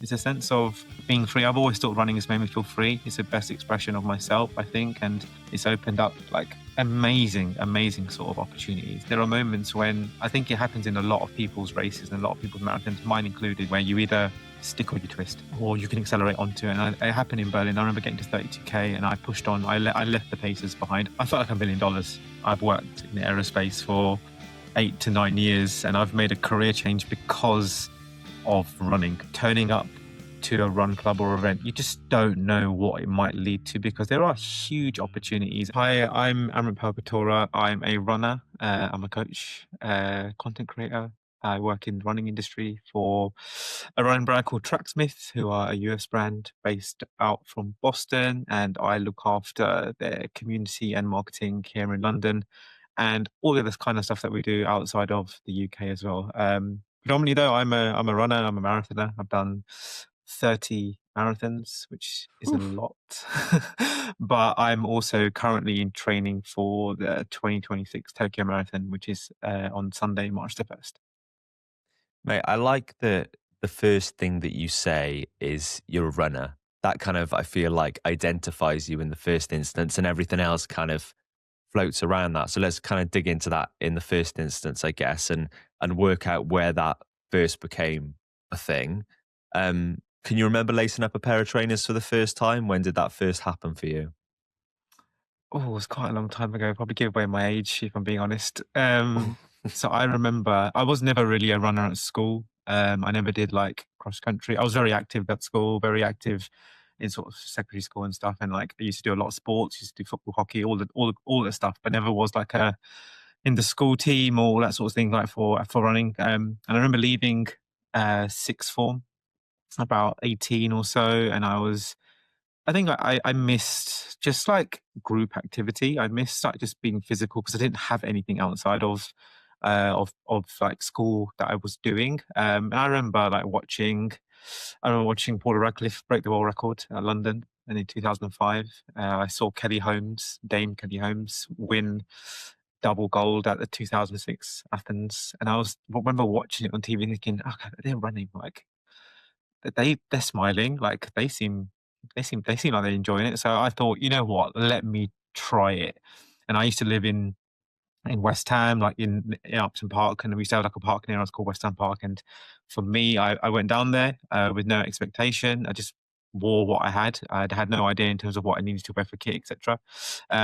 It's a sense of being free. I've always thought running has made me feel free. It's the best expression of myself, I think, and it's opened up like amazing sort of opportunities. There are moments when I think it happens in a lot of people's races and a lot of people's marathons, mine included, where you either stick or you twist, or you can accelerate onto it. And it happened in Berlin. I remember getting to 32k and I pushed on. I left the paces behind. I felt like $1 billion. I've worked in aerospace for 8 to 9 years and I've made a career change because of running. Turning up to a run club or event, you just don't know what it might lead to because there are huge opportunities. Hi, I'm Amritpal Ghatora. I'm a runner. I'm a coach, content creator. I work in the running industry for a running brand called Tracksmith, who are a US brand based out from Boston, and I look after their community and marketing here in London and all of this kind of stuff that we do outside of the UK as well. Predominantly though, I'm a runner, I'm a marathoner. I've done 30 marathons, which is a lot. But I'm also currently in training for the 2026 Tokyo Marathon, which is on Sunday, March the 1st. Mate, I like that the first thing that you say is you're a runner. That kind of, I feel like, identifies you in the first instance, and everything else kind of floats around that. So let's kind of dig into that in the first instance, I guess, and work out where that first became a thing. Can you remember lacing up a pair of trainers for the first time? When did that first happen for you? Oh, it was quite a long time ago. Probably give away my age, if I'm being honest. So I remember I was never really a runner at school. I never did like cross country. I was very active at school, very active in sort of secondary school and stuff. And like I used to do a lot of sports, used to do football, hockey, all the stuff, but never was like in the school team or that sort of thing like for running. And I remember leaving sixth form, about 18 or so, and I think I missed just like group activity. I missed like just being physical because I didn't have anything outside of like school that I was doing. And I remember watching Paula Radcliffe break the world record at London, and in 2005, I saw Dame Kelly Holmes, win double gold at the 2006 Athens, and I remember watching it on TV thinking, okay, they're running like they're smiling, like they seem like they're enjoying it. So I thought, you know what, let me try it. And I used to live in West Ham, like in Upton Park, and we used to have like a park near us called West Ham Park. And for me, I went down there with no expectation. I just wore what I had. I had no idea in terms of what I needed to wear for kit, etc.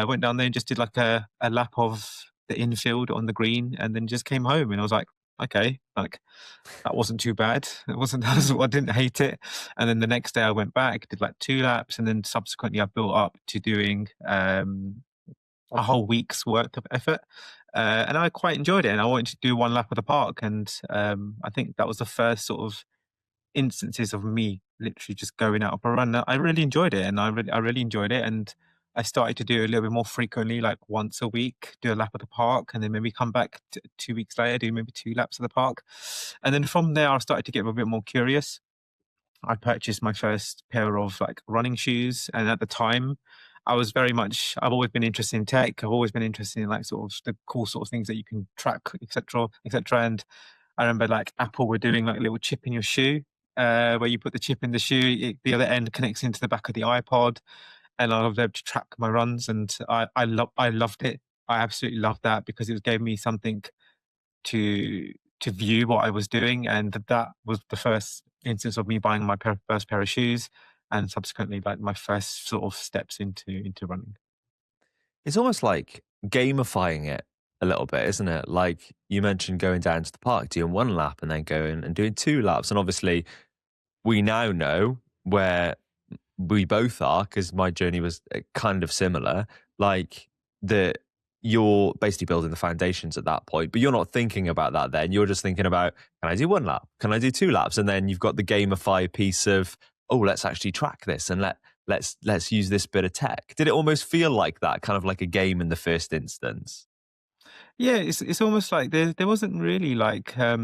Went down there and just did like a lap of the infield on the green, and then just came home. And I was like, okay, like that wasn't too bad. I didn't hate it. And then the next day I went back, did like 2 laps, and then subsequently I built up to doing a whole week's worth of effort. And I quite enjoyed it, and I wanted to do 1 lap of the park. And I think that was the first sort of instances of me literally just going out for a run. I really enjoyed it, and I really enjoyed it. And I started to do it a little bit more frequently, like once a week, do a lap of the park, and then maybe come back 2 weeks later, do maybe 2 laps of the park. And then from there, I started to get a bit more curious. I purchased my first pair of like running shoes, and at the time, I've always been interested in tech. I've always been interested in like sort of the cool sort of things that you can track, etc., etc. And I remember like Apple were doing like a little chip in your shoe, where you put the chip in the shoe, the other end connects into the back of the iPod, and I was able to track my runs, and I loved it. I absolutely loved that because it gave me something to view what I was doing, and that was the first instance of me buying my first pair of shoes, and subsequently like my first sort of steps into running. It's almost like gamifying it a little bit, isn't it? Like you mentioned going down to the park, doing 1 lap and then going and doing 2 laps. And obviously we now know where we both are, because my journey was kind of similar, like that you're basically building the foundations at that point, but you're not thinking about that then. You're just thinking about, can I do 1 lap? Can I do 2 laps? And then you've got the gamify piece of, oh, let's actually track this and let's use this bit of tech. Did it almost feel like that, kind of like a game in the first instance? Yeah, it's almost like there wasn't really like a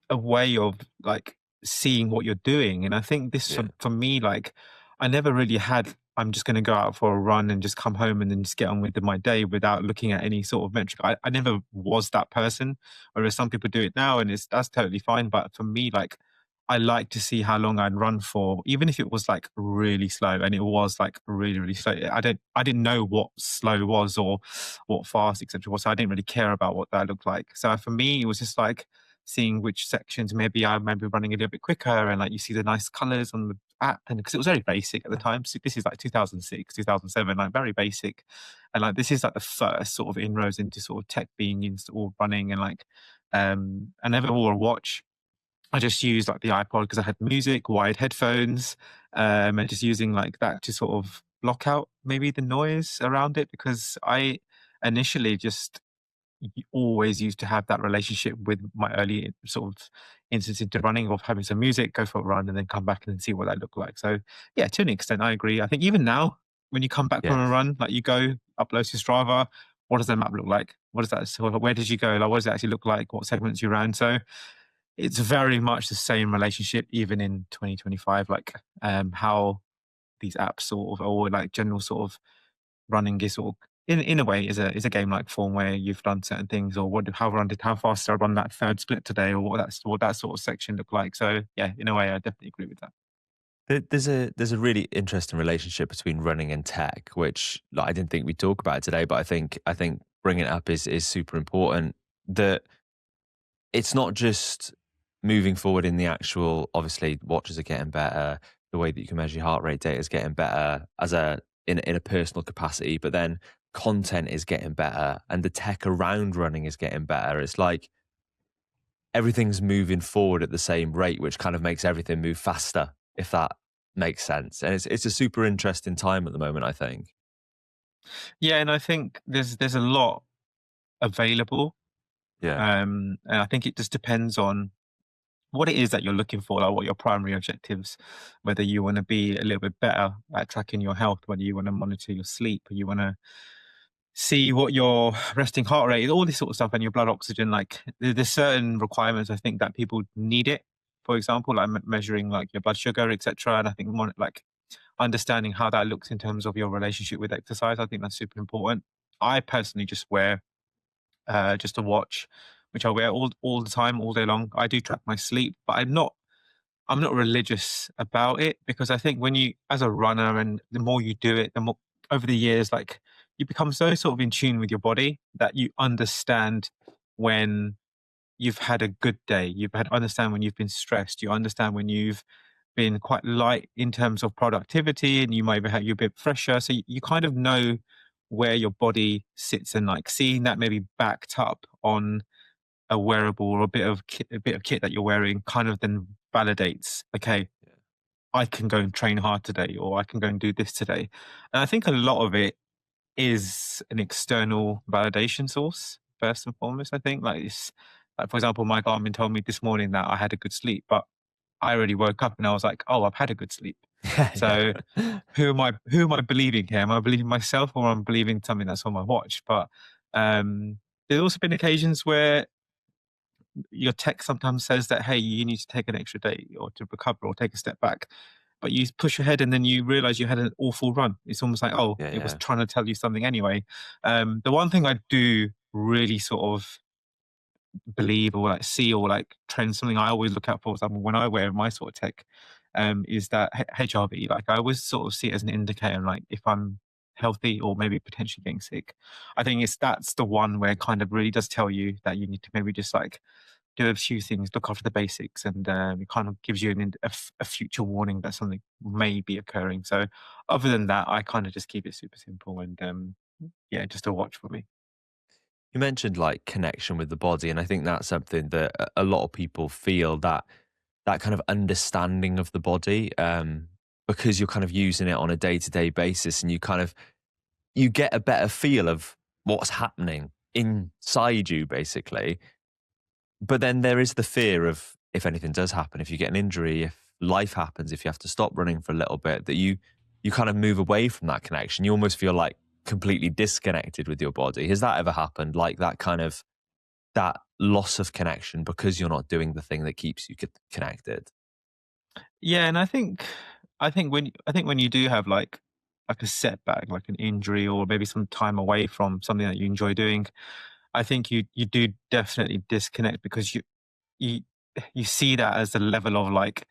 way of like seeing what you're doing, and I think this Yeah. for me, like I never really had. I'm just going to go out for a run and just come home and then just get on with my day without looking at any sort of metric. I never was that person, whereas some people do it now, and that's totally fine. But for me, like I like to see how long I'd run for, even if it was like really slow, and it was like really, really slow. I didn't know what slow was or what fast, etc. was. So I didn't really care about what that looked like. So for me, it was just like seeing which sections maybe I maybe running a little bit quicker, and like you see the nice colors on the app, and because it was very basic at the time. So this is like 2006, 2007, like very basic, and like this is like the first sort of inroads into sort of tech being installed, running, and like I never wore a watch. I just used like the iPod because I had music, wired headphones, and just using like that to sort of block out maybe the noise around it, because I initially just always used to have that relationship with my early sort of instance into running, of having some music, go for a run, and then come back and then see what that looked like. So yeah, to an extent, I agree. I think even now, when you come back from a Yes. run, like you go upload to Strava, what does the map look like? What does that sort of, where did you go? Like, what does it actually look like? What segments you ran? So it's very much the same relationship even in 2025, like how these apps sort of, or like general sort of running is sort of in a way is a game like form, where you've done certain things, or how fast did I run that third split today, or what that sort of section looked like. So yeah, in a way, I definitely agree with that. There's a really interesting relationship between running and tech, which like, I didn't think we'd talk about today, but I think bringing it up is super important. That it's not just moving forward in the actual. Obviously, watches are getting better. The way that you can measure your heart rate data is getting better as in a personal capacity, but then content is getting better, and the tech around running is getting better. It's like everything's moving forward at the same rate, which kind of makes everything move faster, if that makes sense. And it's a super interesting time at the moment, I think. Yeah, and I think there's a lot available, Yeah. and I think it just depends on what it is that you're looking for, like what your primary objectives, whether you want to be a little bit better at tracking your health, whether you want to monitor your sleep, or you want to see what your resting heart rate is, all this sort of stuff, and your blood oxygen. Like there's certain requirements, I think, that people need it. For example, like measuring like your blood sugar, etc. And I think like understanding how that looks in terms of your relationship with exercise. I think that's super important. I personally just wear just a watch, which I wear all the time, all day long. I do track my sleep, but I'm not religious about it, because I think when you, as a runner, and the more you do it, the more over the years, like you become so sort of in tune with your body that you understand when you've had a good day. You've had understand when you've been stressed. You understand when you've been quite light in terms of productivity, and you might have you're a bit fresher. So you kind of know where your body sits, and like seeing that maybe backed up on a wearable or a bit of kit that you're wearing kind of then validates, okay, Yeah. I can go and train hard today, or I can go and do this today. And I think a lot of it is an external validation source, first and foremost. I think like it's like, for example, my Garmin told me this morning that I had a good sleep, but I already woke up and I was like, oh, I've had a good sleep. Yeah. So Yeah. who am I believing here? Am I believing myself, or am I believing something that's on my watch? But there's also been occasions where your tech sometimes says that, hey, you need to take an extra day or to recover or take a step back, but you push ahead and then you realize you had an awful run. It's almost like, oh, it was Yeah. trying to tell you something anyway. The one thing I do really sort of believe, or like see, or like trend, something I always look out for example when I wear my sort of tech, is that HRV. Like I always sort of see it as an indicator, like if I'm healthy or maybe potentially getting sick. I think that's the one where it kind of really does tell you that you need to maybe just like do a few things, look after the basics, and it kind of gives you a future warning that something may be occurring. So other than that, I kind of just keep it super simple, and yeah, just a watch for me. You mentioned like connection with the body, and I think that's something that a lot of people feel, that kind of understanding of the body, because you're kind of using it on a day to day basis, and you get a better feel of what's happening inside you, basically. But then there is the fear of, if anything does happen, if you get an injury, if life happens, if you have to stop running for a little bit, that you kind of move away from that connection. You almost feel like completely disconnected with your body. Has that ever happened? Like that kind of that loss of connection because you're not doing the thing that keeps you connected? Yeah, and I think when you do have like a setback, like an injury, or maybe some time away from something that you enjoy doing, I think you do definitely disconnect, because you you see that as a level of like,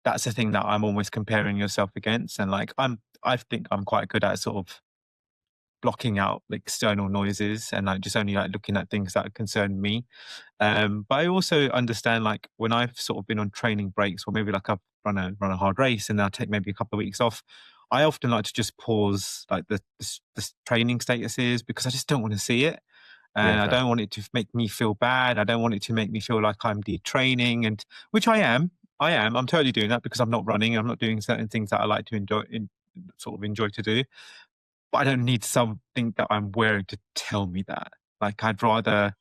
that's the thing that I'm almost comparing yourself against. And like, I think I'm quite good at sort of blocking out like external noises and like just only like looking at things that concern me. But I also understand like when I've sort of been on training breaks, or maybe like I've run a hard race and then I take maybe a couple of weeks off. I often like to just pause like the training statuses, because I just don't want to see it. Yeah, And I fair. don't want it to make me feel bad. I don't want it to make me feel like I'm detraining, and which I am. I am. I'm totally doing that because I'm not running. I'm not doing certain things that I like to enjoy to do. But I don't need something that I'm wearing to tell me that. Like, I'd rather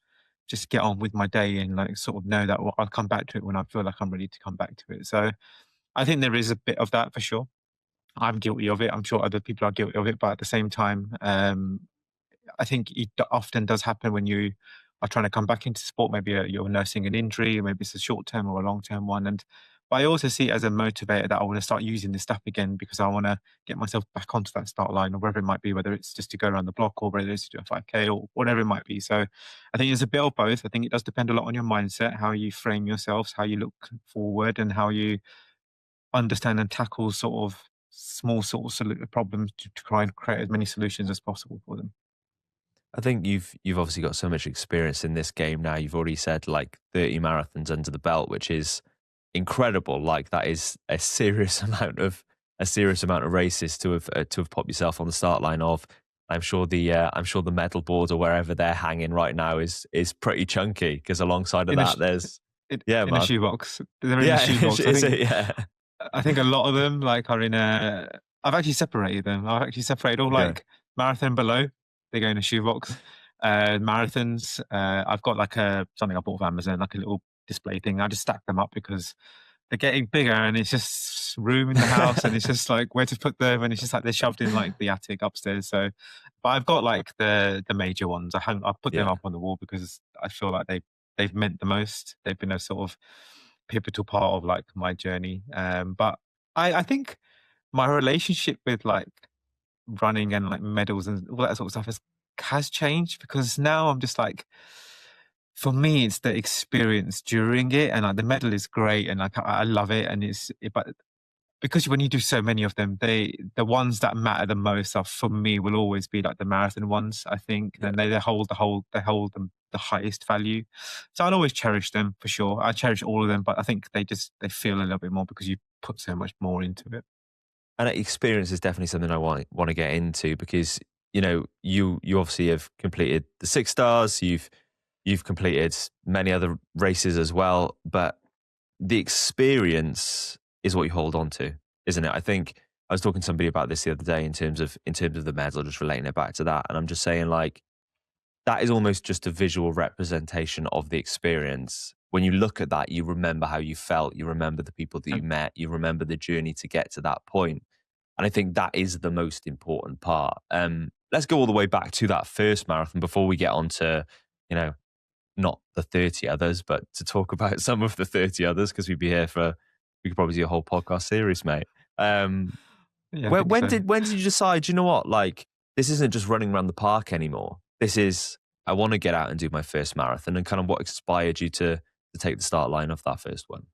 just get on with my day and like sort of know that, well, I'll come back to it when I feel like I'm ready to come back to it. So I think there is a bit of that for sure. I'm guilty of it. I'm sure other people are guilty of it, but at the same time, I think it often does happen when you are trying to come back into sport. Maybe you're nursing an injury, or maybe it's a short term or a long term one. And but I also see it as a motivator that I want to start using this stuff again, because I want to get myself back onto that start line, or wherever it might be, whether it's just to go around the block or whether it's to do a 5K or whatever it might be. So I think it's a bit of both. I think it does depend a lot on your mindset, how you frame yourselves, how you look forward, and how you understand and tackle sort of small sort of problems to try and create as many solutions as possible for them. I think you've obviously got so much experience in this game now. You've already said like 30 marathons under the belt, which is incredible. Like that is a serious amount of races to have popped yourself on the start line of. I'm sure the medal board or wherever they're hanging right now is pretty chunky, because alongside of In a that there's yeah, in a man. shoebox. They're in a Yeah, shoebox. is it? Yeah. I think a lot of them like are in a. I've actually separated them. I've actually separated all Okay. like marathon below. They go in a shoebox. Marathons. I've got like something I bought off Amazon, like a little display thing. I just stack them up because they're getting bigger, and it's just room in the house, and it's just like where to put them, and it's just like they're shoved in like the attic upstairs. So, but I've got like the major ones. I put them Yeah. up on the wall because I feel like they've meant the most. They've been a sort of pivotal part of like my journey. But I think my relationship with like running and like medals and all that sort of stuff has changed, because now I'm just like, for me, it's the experience during it, and like the medal is great, and like I love it, and but because when you do so many of them, the ones that matter the most are, for me, will always be like the marathon ones, I think, Yeah. and they hold them the highest value. So I'll always cherish them for sure. I cherish all of them, but I think they feel a little bit more because you put so much more into it. And experience is definitely something I want to get into, because you know you obviously have completed the 6 stars, you've completed many other races as well, but the experience is what you hold on to, isn't it? I think I was talking to somebody about this the other day in terms of the medal, just relating it back to that, and I'm just saying like that is almost just a visual representation of the experience. When you look at that, you remember how you felt, you remember the people that you And met, you remember the journey to get to that point. And I think that is the most important part. Let's go all the way back to that first marathon before we get on to, you know, not the 30 others, but to talk about some of the 30 others, because we could probably do a whole podcast series, mate. yeah, I think When so. did you decide, you know what, like, this isn't just running around the park anymore. This is, I want to get out and do my first marathon, and kind of what inspired you to take the start line of that first one?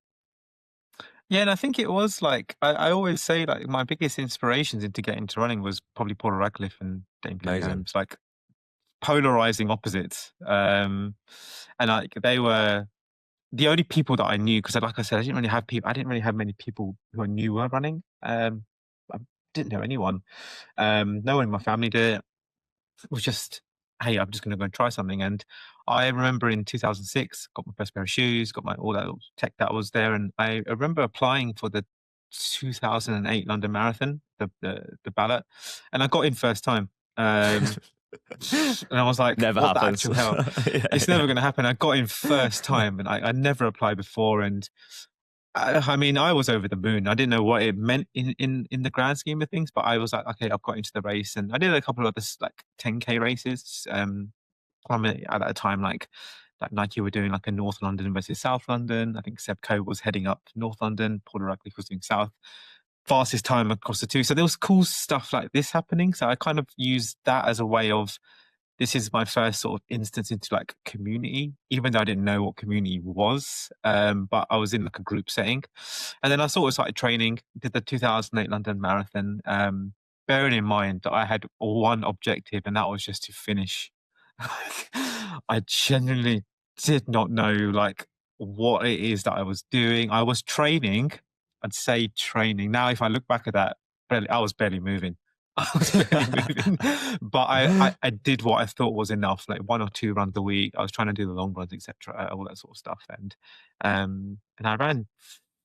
Yeah, and I think it was like I always say like my biggest inspirations into getting into running was probably Paula Radcliffe and Dame Kelly Amazing. Holmes, like polarizing opposites. And like they were the only people that I knew, because like I said, I didn't really have many people who I knew were running. I didn't know anyone. No one in my family did it. It was just, hey, I'm just going to go and try something. And I remember in 2006, got my first pair of shoes, got my all that little tech that was there, and I remember applying for the 2008 London Marathon, the ballot, and I got in first time. Um, and I was like, Never what the happens. actual hell? Yeah, It's yeah. never going to happen. I got in first time, and I never applied before. And I mean, I was over the moon. I didn't know what it meant in the grand scheme of things, but I was like, okay, I've got into the race, and I did a couple of other like 10K races. At that time, like Nike were doing like a North London versus South London. I think Seb Coe was heading up North London. Paul Radcliffe was doing South. Fastest time across the two. So there was cool stuff like this happening. So I kind of used that as a way of this is my first sort of instance into like community, even though I didn't know what community was. But I was in like a group setting. And then I sort of started training, did the 2008 London Marathon, bearing in mind that I had one objective, and that was just to finish. I genuinely did not know like what it is that I was doing. I was training, I'd say training. Now, if I look back at that, I was barely moving. I was barely moving, but I did what I thought was enough, like 1 or 2 runs a week. I was trying to do the long runs, etc., all that sort of stuff, and I ran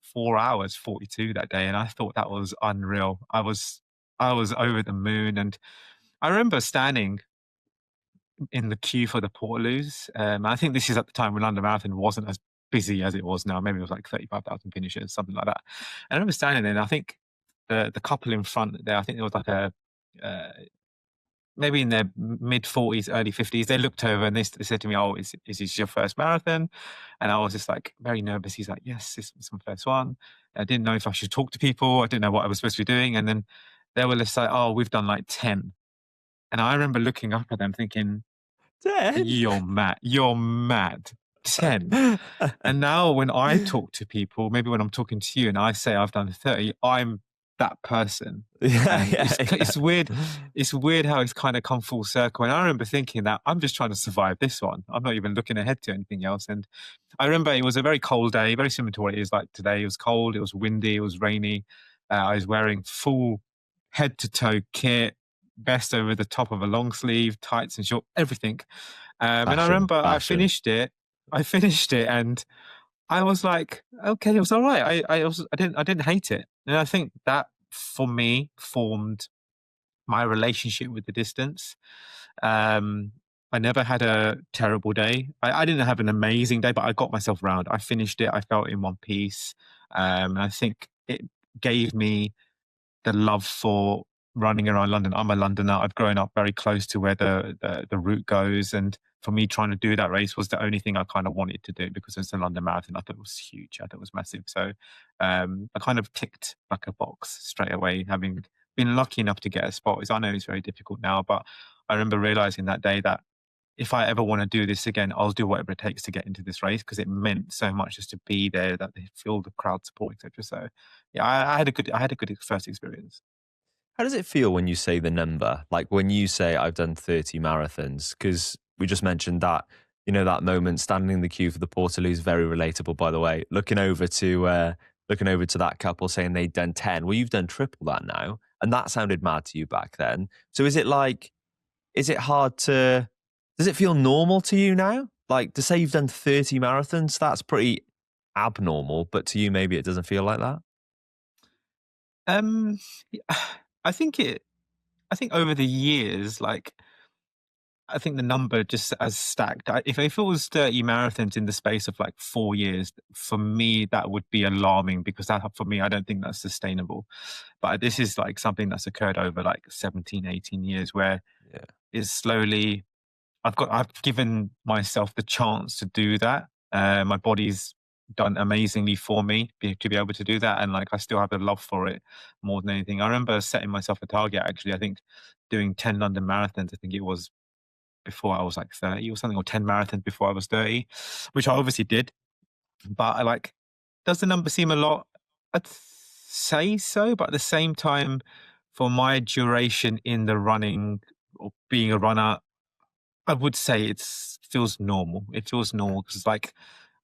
4 hours 42 that day, and I thought that was unreal. I was over the moon, and I remember standing in the queue for the Portaloos. I think this is at the time when London Marathon wasn't as busy as it was now. Maybe it was like 35,000 finishers, something like that. And I remember standing there, and I think the couple in front there, I think there was like a uh, maybe in their mid 40s, early 50s. They looked over and they said to me, "Oh, is this your first marathon?" And I was just like very nervous. He's like, "Yes, this is my first one." I didn't know if I should talk to people. I didn't know what I was supposed to be doing. And then they were just like, "Oh, we've done like 10." And I remember looking up at them thinking, 10? "You're mad. You're mad. 10." And now when I talk to people, maybe when I'm talking to you and I say I've done 30, I'm that person. Yeah, And yeah, it's weird. It's weird how it's kind of come full circle. And I remember thinking that I'm just trying to survive this one. I'm not even looking ahead to anything else. And I remember it was a very cold day, very similar to what it is like today. It was cold, it was windy, it was rainy. I was wearing full head to toe kit, vest over the top of a long sleeve, tights and short, everything. And I Fashion, remember I fashion. finished it. And I was like, okay, it was all right. I didn't hate it. And I think that for me formed my relationship with the distance. Um, I never had a terrible day. I didn't have an amazing day, but I got myself around. I finished it. I felt in one piece. And I think it gave me the love for running around London. I'm a Londoner. I've grown up very close to where the route goes, and for me, trying to do that race was the only thing I kind of wanted to do because it's the London Marathon. I thought it was huge. I thought it was massive. So I kind of ticked like a box straight away, having been lucky enough to get a spot. I know it's very difficult now, but I remember realizing that day that if I ever want to do this again, I'll do whatever it takes to get into this race because it meant so much just to be there, that they feel the crowd support, etc. So yeah, I had a good first experience. How does it feel when you say the number? Like when you say, I've done 30 marathons? Because we just mentioned that, that moment standing in the queue for the Portaloos, very relatable, by the way. Looking over to that couple saying they'd done 10. Well, you've done triple that now. And that sounded mad to you back then. So is it hard to, does it feel normal to you now? Like to say you've done 30 marathons, that's pretty abnormal. But to you, maybe it doesn't feel like that. Um, I think it. I think over the years, like I think the number just as stacked. If it was 30 marathons in the space of like 4 years, for me that would be alarming because that for me I don't think that's sustainable. But this is like something that's occurred over like 17, 18 years where Yeah. it's slowly I've given myself the chance to do that. My body's done amazingly for me to be able to do that, and like I still have a love for it more than anything. I remember setting myself a target. Actually, I think doing 10 London marathons. I think it was before I was like 30 or something, or 10 marathons before I was 30, which I obviously did. But I like, does the number seem a lot? I'd say so, but at the same time, for my duration in the running or being a runner, I would say feels normal. It feels normal because like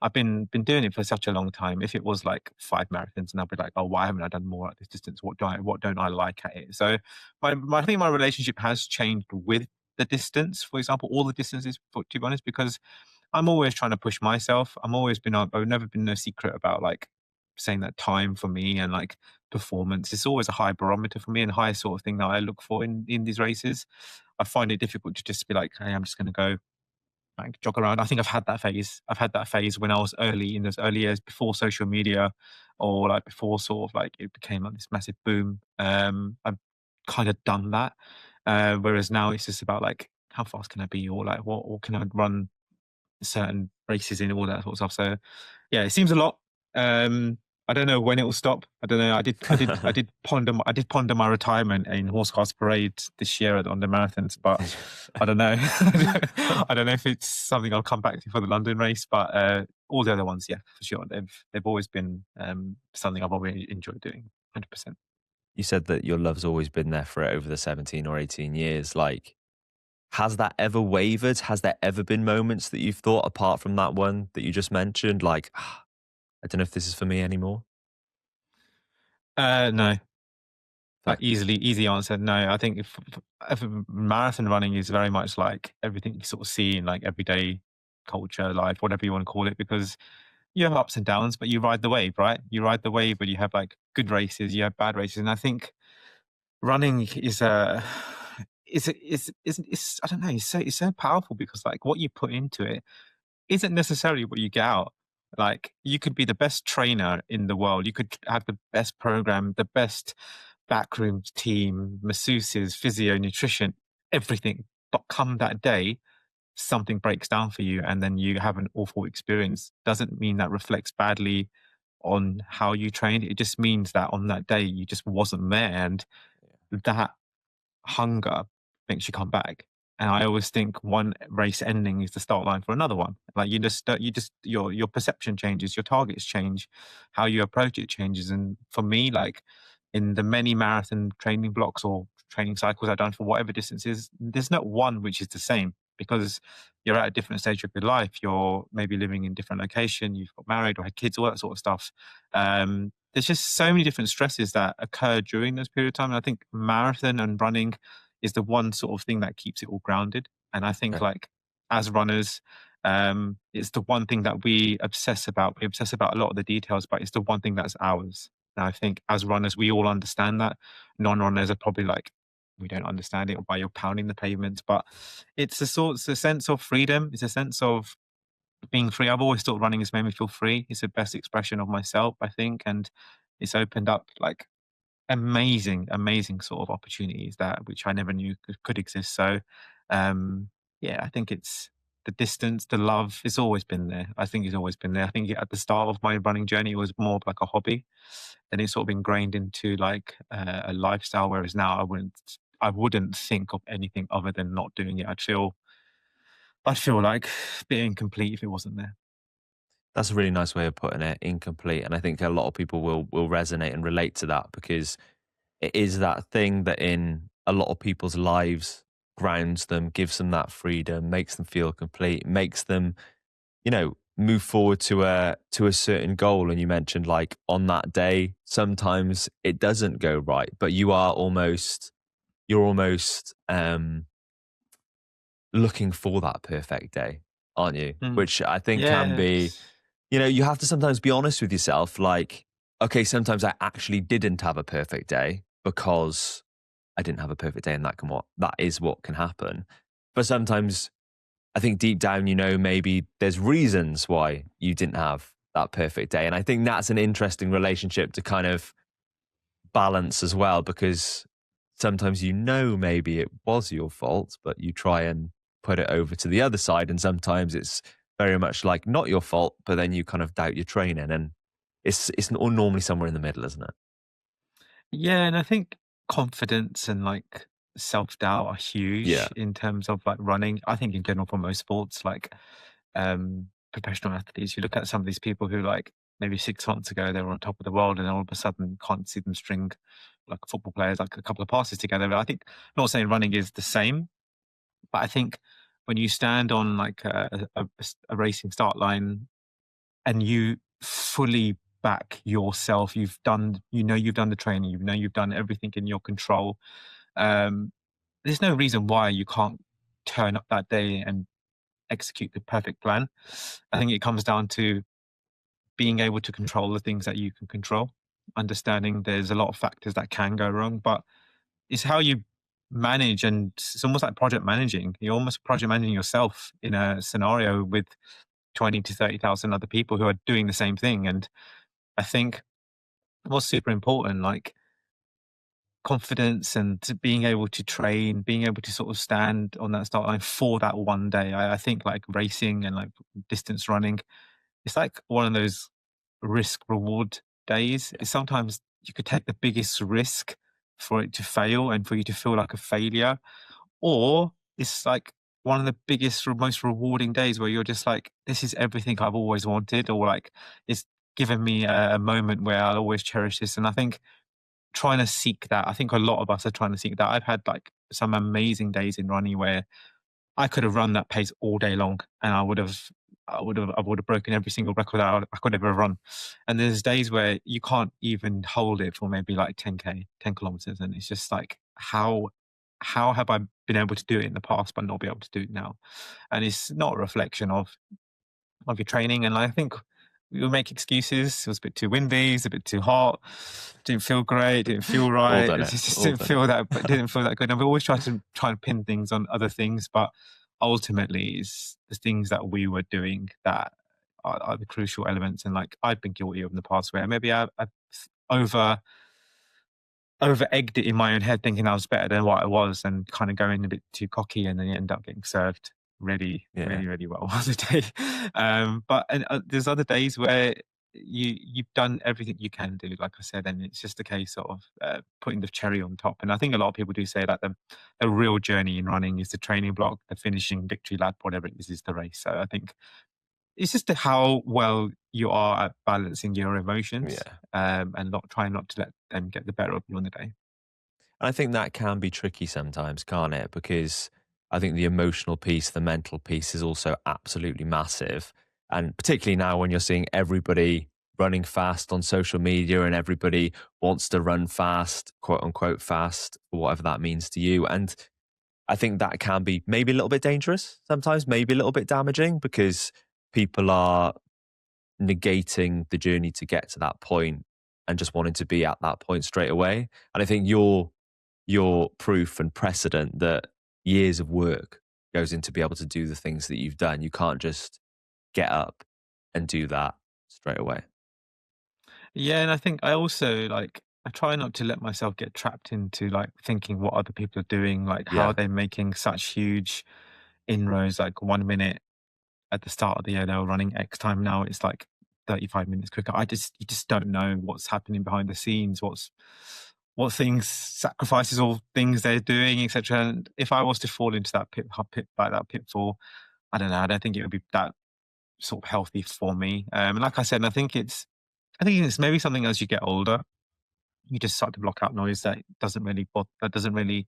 I've been doing it for such a long time. If it was like 5 marathons, and I'd be like, oh, why haven't I done more at this distance? What don't I like at it? So I think my relationship has changed with the distance. For example, all the distances, to be honest, because I'm always trying to push myself. I've never been no secret about like saying that time for me and like performance. It's always a high barometer for me and high sort of thing that I look for in these races. I find it difficult to just be like, hey, I'm just going to go like jog around. I think I've had that phase. I've had that phase when I was early in those early years before social media, or like before sort of like it became like this massive boom. I've kind of done that. Whereas now it's just about like how fast can I be, or like what can I run certain races in, all that sort of stuff. So yeah, it seems a lot. I don't know when it will stop. I don't know. I did ponder my retirement in horse cars parade this year on the marathons, but I don't know. I don't know if it's something I'll come back to for the London race, but all the other ones, yeah, for sure. They've always been something I've always enjoyed doing. 100%. You said that your love's always been there for over the 17 or 18 years. Like, has that ever wavered? Has there ever been moments that you've thought, apart from that one that you just mentioned, like, I don't know if this is for me anymore? No, Fair. easy answer. No, I think if marathon running is very much like everything you sort of see in like everyday culture, life, whatever you want to call it, because you have ups and downs, but you ride the wave, right? You ride the wave, but you have like good races, you have bad races, and I think running is I don't know, it's so powerful because like what you put into it isn't necessarily what you get out. Like you could be the best trainer in the world, you could have the best program, the best backroom team, masseuses, physio, nutrition, everything. But come that day, something breaks down for you and then you have an awful experience. Doesn't mean that reflects badly on how you trained. It just means that on that day you just wasn't there. And that hunger makes you come back. And I always think one race ending is the start line for another one. Like your perception changes, your targets change, how you approach it changes. And for me, like in the many marathon training blocks or training cycles I've done for whatever distances, there's not one which is the same because you're at a different stage of your life. You're maybe living in different location, you've got married or had kids, all that sort of stuff. There's just so many different stresses that occur during this period of time. And I think marathon and running is the one sort of thing that keeps it all grounded. And I think Okay. like as runners, it's the one thing that we obsess about. We obsess about a lot of the details, but it's the one thing that's ours. And I think as runners, we all understand that. Non-runners are probably like, we don't understand it, or why you're pounding the pavement. But it's a sense of freedom. It's a sense of being free. I've always thought running has made me feel free. It's the best expression of myself, I think, and it's opened up like amazing sort of opportunities that which I never knew could exist. So, yeah, I think it's the distance, the love. It's always been there. I think it's always been there. I think at the start of my running journey, it was more of like a hobby, then it's sort of ingrained into like a lifestyle. Whereas now, I wouldn't think of anything other than not doing it. I'd feel like being incomplete if it wasn't there. That's a really nice way of putting it, incomplete. And I think a lot of people will resonate and relate to that because it is that thing that in a lot of people's lives grounds them, gives them that freedom, makes them feel complete, makes them, move forward to a certain goal. And you mentioned like on that day, sometimes it doesn't go right, but you're almost looking for that perfect day, aren't you? Mm. Which I think can be, Yes. you have to sometimes be honest with yourself. Like, okay, sometimes I actually didn't have a perfect day because I didn't have a perfect day, and that is what can happen. But sometimes I think deep down, maybe there's reasons why you didn't have that perfect day. And I think that's an interesting relationship to kind of balance as well, because sometimes maybe it was your fault, but you try and put it over to the other side. And sometimes it's very much like not your fault, but then you kind of doubt your training. And it's all normally somewhere in the middle, isn't it? Yeah, and I think confidence and like self-doubt are Yeah. huge in terms of like running. I think in general for most sports, like professional athletes, you look at some of these people who like maybe 6 months ago they were on top of the world and then all of a sudden can't see them string like football players like a couple of passes together. But I think not saying running is the same, but I think when you stand on like a racing start line and you fully back yourself, you've done the training, you've done everything in your control. Um, there's no reason why you can't turn up that day and execute the perfect plan. I think it comes down to being able to control the things that you can control, understanding there's a lot of factors that can go wrong, but it's how you manage, and it's almost like project managing. You're almost project managing yourself in a scenario with 20 to 30,000 other people who are doing the same thing. And I think what's super important, like confidence and being able to train, being able to sort of stand on that start line for that one day. I think like racing and like distance running, it's like one of those risk reward days is sometimes you could take the biggest risk for it to fail and for you to feel like a failure, or it's like one of the biggest, most rewarding days where you're just like, this is everything I've always wanted, or like it's given me a moment where I'll always cherish this. And I think trying to seek that, I think a lot of us are trying to seek that. I've had like some amazing days in running where I could have run that pace all day long, and I would have broken every single record I could ever run. And there's days where you can't even hold it for maybe like 10k, 10 kilometers, and it's just like how have I been able to do it in the past but not be able to do it now? And it's not a reflection of your training. And I think we make excuses. It was a bit too windy, it's a bit too hot, didn't feel great, didn't feel All right. done It it. just All didn't done feel it. that, but didn't feel that good. And we always try and pin things on other things, but ultimately, it's the things that we were doing that are the crucial elements. And like I've been guilty of in the past, where maybe I over over egged it in my own head, thinking I was better than what I was, and kind of going a bit too cocky, and then you end up getting served really, Yeah. really, really well on the day. But there's other days where you've done everything you can do, like I said, and it's just a case of putting the cherry on top. And I think a lot of people do say that the real journey in running is the training block, the finishing victory lap, whatever it is the race. So I think it's just how well you are at balancing your emotions, Yeah. and not trying not to let them get the better of you on the day. And I think that can be tricky sometimes, can't it? Because I think the emotional piece, the mental piece is also absolutely massive. And particularly now when you're seeing everybody running fast on social media and everybody wants to run fast, quote unquote fast, or whatever that means to you. And I think that can be maybe a little bit dangerous sometimes, maybe a little bit damaging because people are negating the journey to get to that point and just wanting to be at that point straight away. And I think your proof and precedent that years of work goes into be able to do the things that you've done. You can't just get up and do that straight away. Yeah, and I think I also like I try not to let myself get trapped into like thinking what other people are doing, like how Yeah. they're making such huge inroads. Like 1 minute at the start of the year they were running X time, now it's like 35 minutes quicker. You just don't know what's happening behind the scenes, what things, sacrifices or things they're doing, etc. And if I was to fall into that pit like that pitfall, I don't know. I don't think it would be that sort of healthy for me. And like I said, I think it's maybe something as you get older, you just start to block out noise that doesn't really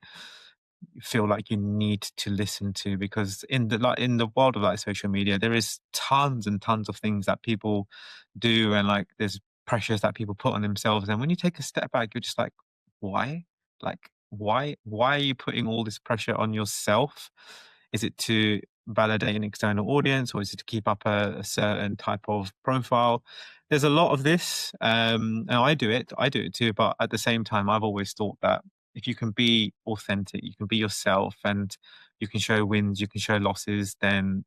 feel like you need to listen to, because in the world of like social media there is tons and tons of things that people do, and like there's pressures that people put on themselves, and when you take a step back you're just like, why, why are you putting all this pressure on yourself? Is it to validate an external audience, or is it to keep up a certain type of profile? There's a lot of this, and I do it too, but at the same time I've always thought that if you can be authentic, you can be yourself, and you can show wins, you can show losses, then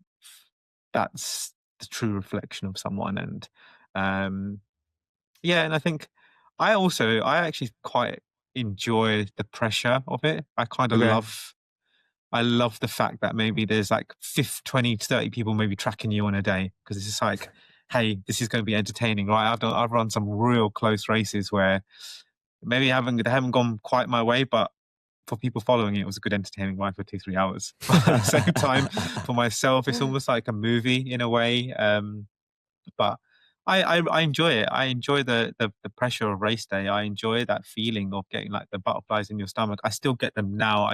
that's the true reflection of someone. And um, yeah, and I think I actually quite enjoy the pressure of it. Okay. I love the fact that maybe there's like 20, 30 people maybe tracking you on a day, because it's just like, hey, this is going to be entertaining, right? I've run some real close races where maybe they haven't gone quite my way, but for people following it was a good entertaining ride for 2-3 hours. But at the same time, for myself, it's almost like a movie in a way. But I enjoy it. I enjoy the pressure of race day. I enjoy that feeling of getting like the butterflies in your stomach. I still get them now.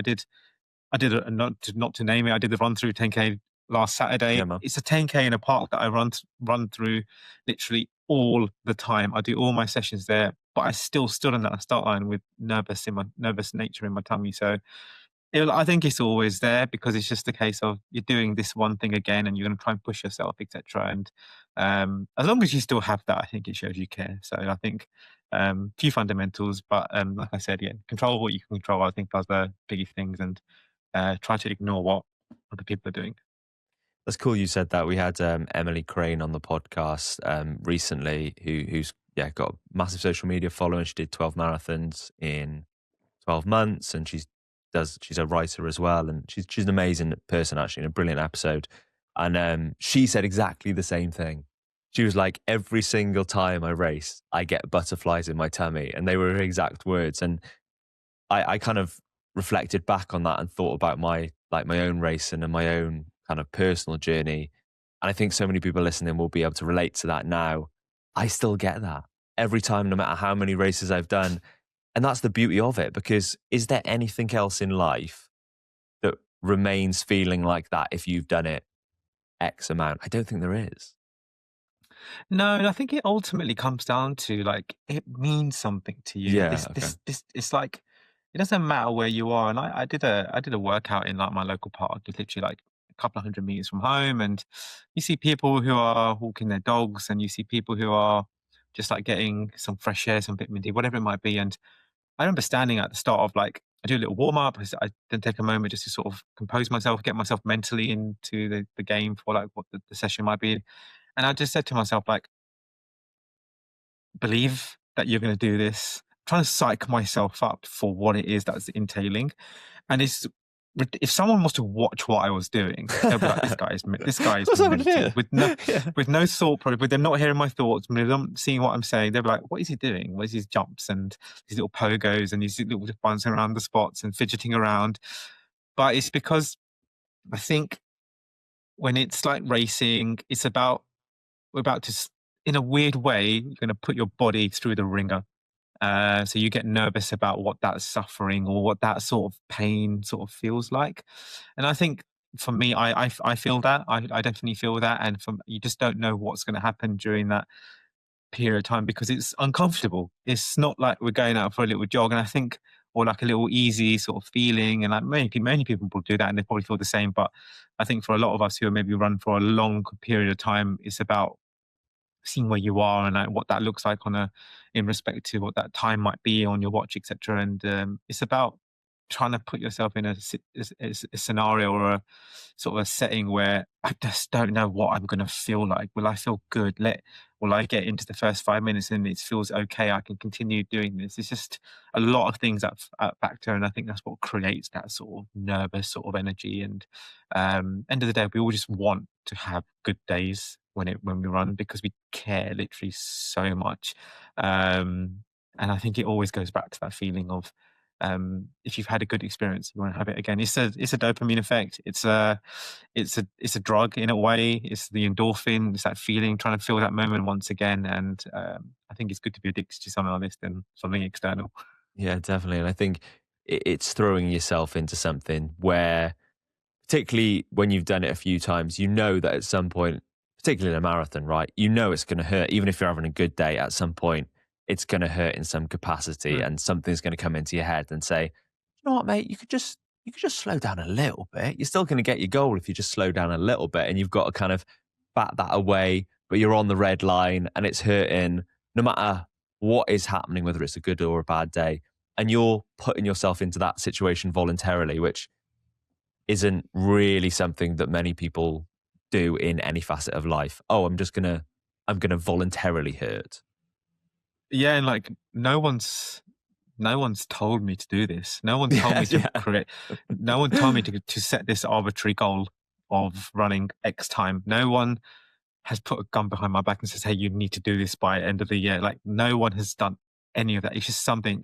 Not to name it, I did the run through 10k last Yeah, Saturday. man. It's a 10k in a park that I run through literally all the time. I do all my sessions there, but I still stood on that start line with nervous nature in my tummy. So I think it's always there, because it's just a case of you're doing this one thing again and you're going to try and push yourself, etc. And as long as you still have that, I think it shows you care. So I think few fundamentals, but like I said, yeah, control what you can control. I think are the biggest things, and try to ignore what other people are doing. That's cool you said that. We had Emily Crane on the podcast recently who's got a massive social media following. She did 12 marathons in 12 months and she's a writer as well, and she's an amazing person actually, and a brilliant episode. And she said exactly the same thing. She was like, every single time I race, I get butterflies in my tummy. And they were her exact words. And I kind of reflected back on that and thought about my own racing and my own kind of personal journey. And I think so many people listening will be able to relate to that now. I still get that every time, no matter how many races I've done. And that's the beauty of it, because is there anything else in life that remains feeling like that if you've done it X amount? I don't think there is. No, and I think it ultimately comes down to like it means something to you. Yeah. Okay. This it's like it doesn't matter where you are. And I did a workout in like my local park. It's literally like a couple of 100 meters from home, and you see people who are walking their dogs, and you see people who are just like getting some fresh air, some vitamin D, whatever it might be. And I remember standing at the start of like I do a little warm up. I then take a moment just to sort of compose myself, get myself mentally into the game for like what the session might be. And I just said to myself, like, believe that you're going to do this. Trying to psych myself up for what it is that's entailing. And if someone was to watch what I was doing, they'll be like, this guy is What's happening mental here? Yeah. with no thought, probably, but they're not hearing my thoughts, they're not seeing what I'm saying. They'll be like, what is he doing? Where's his jumps and these little pogos and these little bouncing around the spots and fidgeting around? But it's because I think when it's like racing, it's about, we're about to, in a weird way, you're going to put your body through the ringer. So you get nervous about what that suffering or what that sort of pain sort of feels like. And I think for me, I feel that. I definitely feel that. And you just don't know what's going to happen during that period of time because it's uncomfortable. It's not like we're going out for a little jog. And I think, or like a little easy sort of feeling. And like many people will do that and they probably feel the same. But I think for a lot of us who maybe run for a long period of time, it's about seeing where you are and like what that looks like in respect to what that time might be on your watch, etc. And it's about trying to put yourself in a scenario or a sort of a setting where I just don't know what I'm going to feel like. Will I feel good? Will I get into the first 5 minutes and it feels okay? I can continue doing this. It's just a lot of things that factor, and I think that's what creates that sort of nervous sort of energy. And end of the day, we all just want to have good days when we run because we care literally so much. And I think it always goes back to that feeling of if you've had a good experience, you want to have it again. It's a dopamine effect. It's a drug in a way. It's the endorphin. It's that feeling, trying to feel that moment once again. And I think it's good to be addicted to something like this than something external. Yeah, definitely. And I think it's throwing yourself into something where, particularly when you've done it a few times, you know that at some point, particularly in a marathon, right? You know it's going to hurt. Even if you're having a good day, at some point, it's going to hurt in some capacity, and something's going to come into your head and say, "You know what, mate? You could just slow down a little bit. You're still going to get your goal if you just slow down a little bit." And you've got to kind of bat that away, but you're on the red line and it's hurting, no matter what is happening, whether it's a good or a bad day. And you're putting yourself into that situation voluntarily, which isn't really something that many people do in any facet of life. Oh, I'm gonna voluntarily hurt. Yeah, and like no one's told me to do this. No one told me to Yeah. create. No one told me to set this arbitrary goal of running X time. No one has put a gun behind my back and says, "Hey, you need to do this by end of the year." Like no one has done any of that. It's just something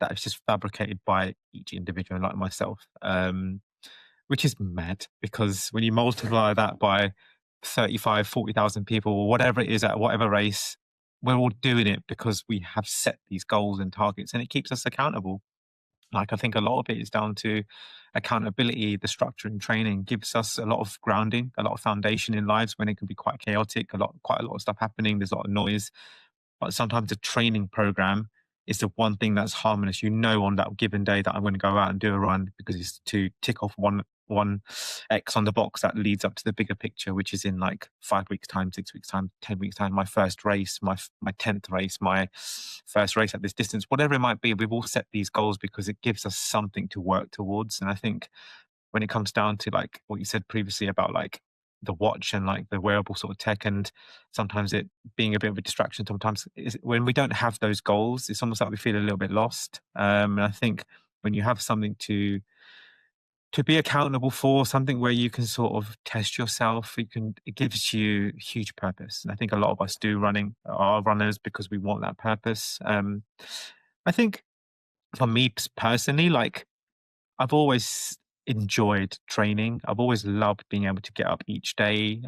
that is just fabricated by each individual, like myself, which is mad because when you multiply that by 35, 40,000 people or whatever it is at whatever race, we're all doing it because we have set these goals and targets, and it keeps us accountable. Like I think a lot of it is down to accountability. The structure and training gives us a lot of grounding, a lot of foundation in lives when it can be quite chaotic, quite a lot of stuff happening. There's a lot of noise, but sometimes a training program is the one thing that's harmonious. You know, on that given day that I'm going to go out and do a run because it's to tick off one X on the box that leads up to the bigger picture, which is in like 5 weeks time, 6 weeks time, 10 weeks time, my first race, my 10th race, my first race at this distance, whatever it might be. We've all set these goals because it gives us something to work towards. And I think when it comes down to like what you said previously about like the watch and like the wearable sort of tech, and sometimes it being a bit of a distraction, sometimes when we don't have those goals, it's almost like we feel a little bit lost. And I think when you have something to to be accountable for, something where you can sort of test yourself. It gives you huge purpose. And I think a lot of us are runners because we want that purpose. I think for me personally, like, I've always enjoyed training. I've always loved being able to get up each day,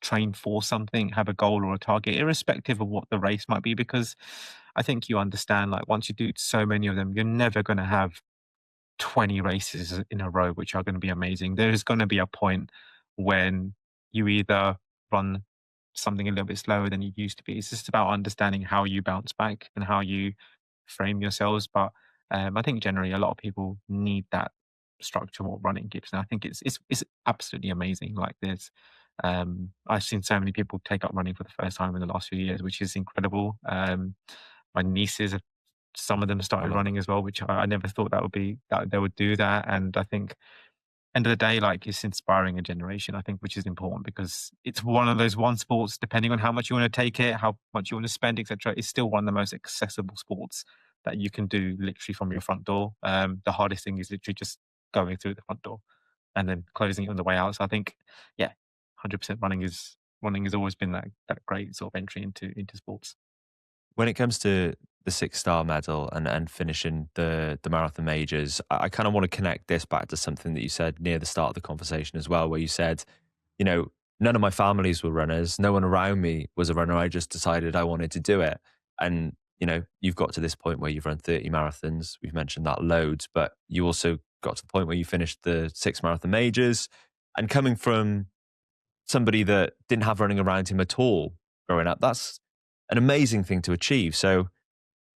train for something, have a goal or a target, irrespective of what the race might be, because I think you understand, like, once you do so many of them, you're never going to have 20 races in a row, which are going to be amazing. There is going to be a point when you either run something a little bit slower than you used to be. It's just about understanding how you bounce back and how you frame yourselves. But I think generally a lot of people need that structure what running gives, and I think it's absolutely amazing. Like, I've seen so many people take up running for the first time in the last few years, which is incredible. My nieces have, some of them started running as well, which I never thought that they would do that. And I think end of the day, like, it's inspiring a generation, I think, which is important, because it's one of those one sports, depending on how much you want to take it, how much you want to spend, etc. It's still one of the most accessible sports that you can do literally from your front door. The hardest thing is literally just going through the front door and then closing it on the way out. So I think, yeah, 100% running has always been that great sort of entry into sports. When it comes to the 6-star medal and finishing the marathon majors, I kind of want to connect this back to something that you said near the start of the conversation as well, where you said, you know, none of my families were runners. No one around me was a runner. I just decided I wanted to do it. And, you know, you've got to this point where you've run 30 marathons. We've mentioned that loads, but you also got to the point where you finished the 6 marathon majors. And coming from somebody that didn't have running around him at all growing up, that's an amazing thing to achieve. So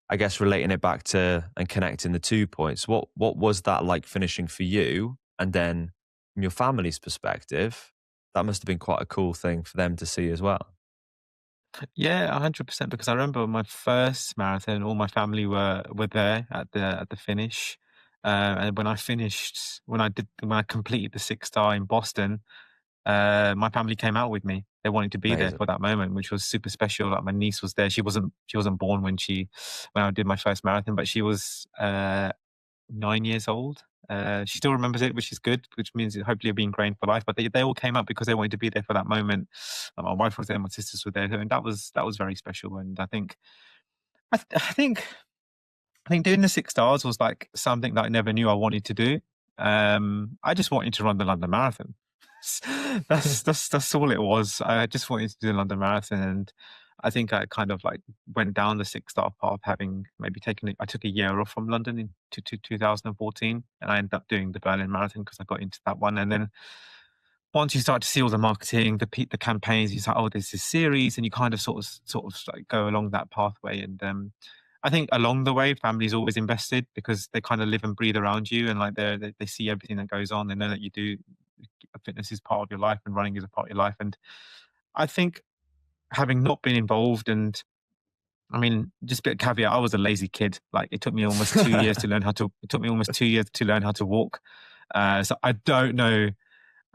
I guess relating it back to and connecting the 2 points, what was that like finishing for you? And then from your family's perspective, that must have been quite a cool thing for them to see as well. Yeah, 100%. Because I remember my first marathon, all my family were there at the finish. And when I finished, when I completed the 6-star in Boston, my family came out with me. They wanted to be there Amazing. for that moment, which was super special. Like, my niece was there. She wasn't born when I did my first marathon, but she was 9 years old. She still remembers it, which is good, which means that hopefully it'll be ingrained for life. But they all came up because they wanted to be there for that moment. My wife was there, my sisters were there, and that was very special. And I, th- I think doing the 6 stars was like something that I never knew I wanted to do. I just wanted to run the London Marathon. That's all it was. I just wanted to do the London Marathon, and I think I kind of like went down the 6-star path, having maybe I took a year off from London in 2014, and I ended up doing the Berlin Marathon because I got into that one. And then once you start to see all the marketing, the campaigns, you say, oh, there's this series, and you kind of sort of like go along that pathway. And I think along the way, family's always invested because they kind of live and breathe around you, and like they see everything that goes on. They know that you do fitness is part of your life and running is a part of your life. And I think, having not been involved, and I mean, just a bit of caveat, I was a lazy kid. Like, it took me almost 2 years to learn how to. It took me almost 2 years to learn how to walk. So I don't know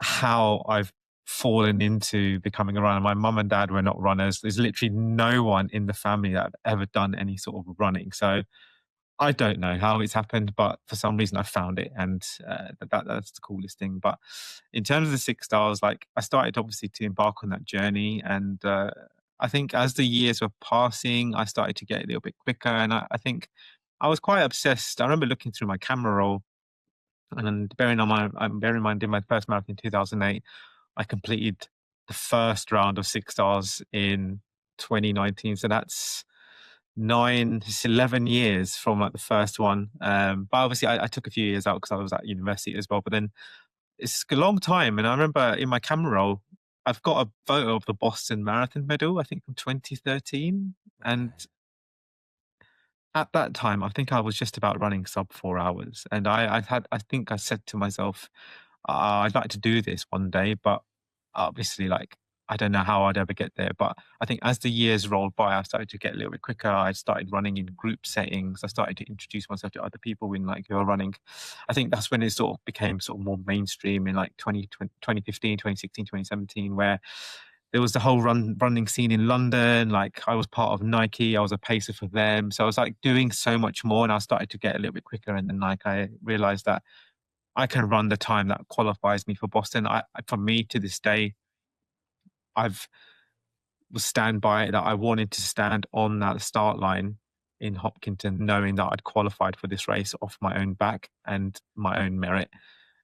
how I've fallen into becoming a runner. My mum and dad were not runners. There's literally no one in the family that have ever done any sort of running. So I don't know how it's happened, but for some reason I found it, and that's the coolest thing. But in terms of the 6 stars, like, I started obviously to embark on that journey, and I think as the years were passing, I started to get a little bit quicker, and I think I was quite obsessed. I remember looking through my camera roll, and bearing in mind, did my first marathon in 2008. I completed the first round of 6 stars in 2019. So that's 11 years from like the first one. But obviously I took a few years out because I was at university as well. But then it's a long time. And I remember in my camera roll, I've got a photo of the Boston Marathon medal, I think from 2013. And at that time, I think I was just about running sub 4 hours. And I think I said to myself, I'd like to do this one day, but obviously, like, I don't know how I'd ever get there. But I think as the years rolled by, I started to get a little bit quicker. I started running in group settings. I started to introduce myself to other people in, like, who are running. I think that's when it sort of became sort of more mainstream in like 2015, 2016, 2017, where there was the whole running scene in London. Like, I was part of Nike. I was a pacer for them. So I was like doing so much more, and I started to get a little bit quicker. And then, like, I realized that I can run the time that qualifies me for Boston. For me, to this day, I've will stand by it that I wanted to stand on that start line in Hopkinton, knowing that I'd qualified for this race off my own back and my own merit.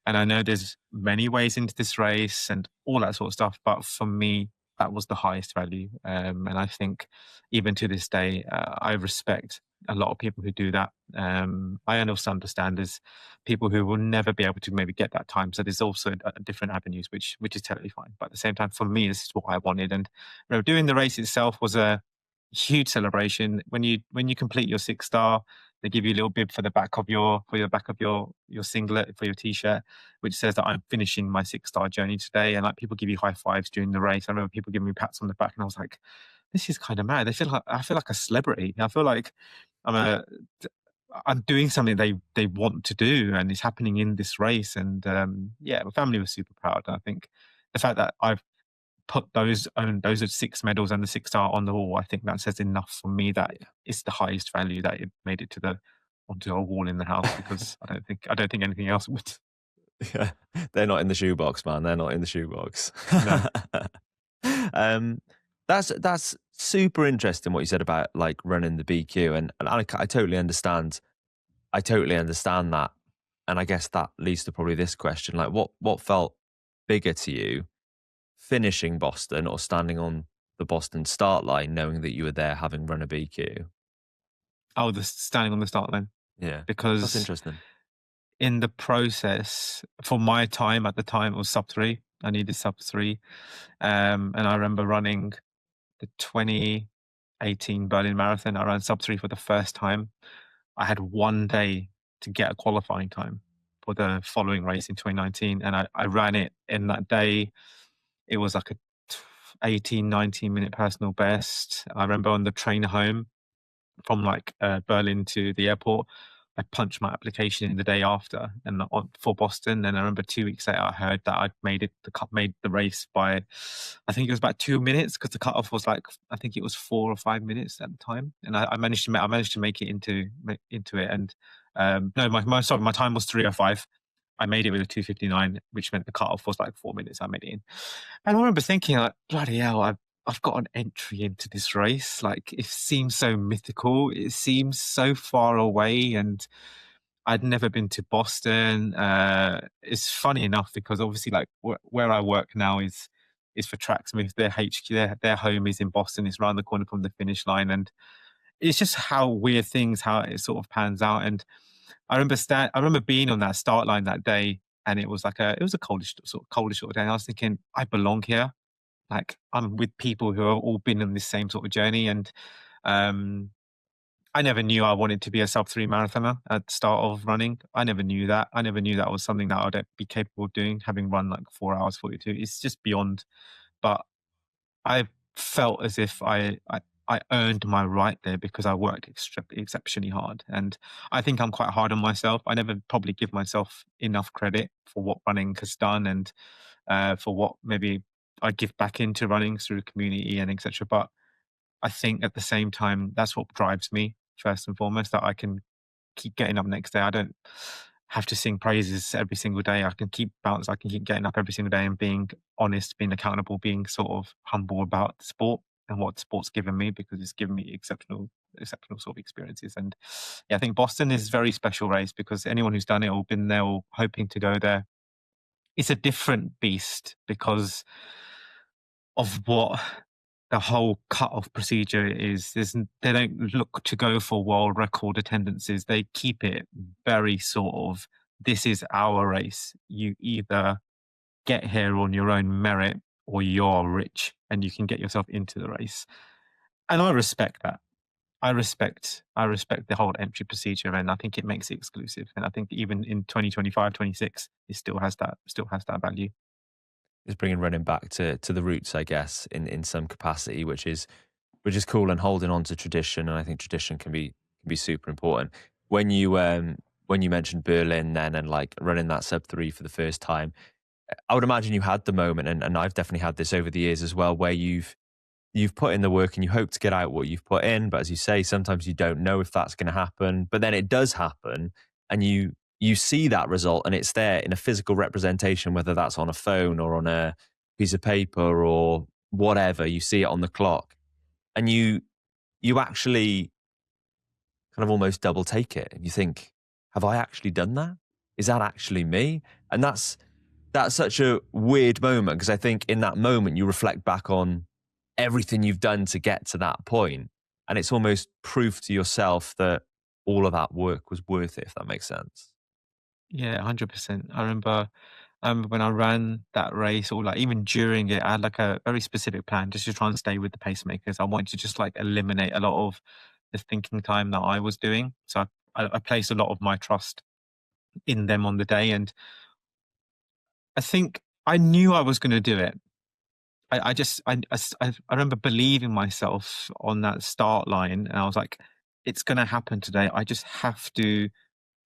And I know there's many ways into this race and all that sort of stuff, but for me, that was the highest value. And I think even to this day, I respect a lot of people who do that. I also understand there's people who will never be able to maybe get that time. So there's also different avenues, which is totally fine. But at the same time, for me, this is what I wanted. And doing the race itself was a huge celebration. When you complete your 6-star, they give you a little bib for the back of your singlet, for your t-shirt, which says that I'm finishing my 6-star journey today. And like people give you high fives during the race. I remember people giving me pats on the back, and I was like, this is kind of mad. I feel like a celebrity. I feel like I'm doing something they want to do, and it's happening in this race. And my family was super proud. And I think the fact that I've put those 6 medals and the 6-star on the wall, I think that says enough for me that it's the highest value that it made it onto a wall in the house, because I don't think anything else would. Yeah, they're not in the shoebox, man. They're not in the shoebox. No. That's super interesting what you said about like running the BQ, and I totally understand. I totally understand that, and I guess that leads to probably this question: like, what felt bigger to you, finishing Boston or standing on the Boston start line, knowing that you were there, having run a BQ? Oh, the standing on the start line. Yeah, Because that's interesting. in the process, for my time at the time, it was sub 3. I needed sub 3. And I remember running the 2018 Berlin Marathon. I ran sub 3 for the first time. I had 1 day to get a qualifying time for the following race in 2019. And I ran it in that day. It was like a 18, 19-minute personal best. I remember on the train home from like Berlin to the airport, I punched my application in the day after and for Boston. And I remember 2 weeks later, I heard that I'd made the race by, I think it was about 2 minutes, because the cutoff was like, I think it was 4 or 5 minutes at the time. And I managed to make it into it. And no, my time was 3:05. I made it with a 2:59, which meant the cutoff was like 4 minutes. I made it in. And I remember thinking, like, bloody hell, I've got an entry into this race. Like, it seems so mythical. It seems so far away, and I'd never been to Boston. It's funny enough because obviously, like, where I work now is for Tracksmith. Their HQ, their home is in Boston. It's around the corner from the finish line, and it's just how it sort of pans out. And I remember being on that start line that day, and it was a coldish sort of day. And I was thinking, I belong here. Like, I'm with people who have all been on this same sort of journey. And I never knew I wanted to be a sub 3 marathoner at the start of running. I never knew that. I never knew that was something that I'd be capable of doing, having run like 4 hours 42. It's just beyond. But I felt as if I earned my right there because I worked exceptionally hard. And I think I'm quite hard on myself. I never probably give myself enough credit for what running has done, and for what maybe I give back into running through the community and etc. But I think at the same time, that's what drives me first and foremost, that I can keep getting up next day. I don't have to sing praises every single day. I can keep getting up every single day and being honest, being accountable, being sort of humble about the sport and what sport's given me, because it's given me exceptional sort of experiences. And yeah, I think Boston is a very special race because anyone who's done it or been there or hoping to go there, it's a different beast because of what the whole cut-off procedure is. They don't look to go for world record attendances. They keep it very sort of, this is our race. You either get here on your own merit or you're rich and you can get yourself into the race. And I respect that. I respect the whole entry procedure, and I think it makes it exclusive. And I think even in 2025, 26, it still has that value. It's bringing running back to the roots, I guess, in some capacity, which is cool, and holding on to tradition. And I think tradition can be super important. When you mentioned Berlin then, and like running that sub 3 for the first time, I would imagine you had the moment, and I've definitely had this over the years as well, where you've put in the work and you hope to get out what you've put in, but as you say, sometimes you don't know if that's going to happen, but then it does happen, and you you see that result and it's there in a physical representation, whether that's on a phone or on a piece of paper or whatever, you see it on the clock, and you actually kind of almost double take it and you think, have I actually done that? Is that actually me? And that's such a weird moment, because I think in that moment you reflect back on everything you've done to get to that point, and it's almost proof to yourself that all of that work was worth it, if that makes sense. Yeah, 100%. I remember when I ran that race, or like even during it, I had like a very specific plan just to try and stay with the pacemakers. I wanted to just like eliminate a lot of the thinking time that I was doing. So I placed a lot of my trust in them on the day. And I think I knew I was going to do it. I remember believing myself on that start line. And I was like, it's going to happen today. I just have to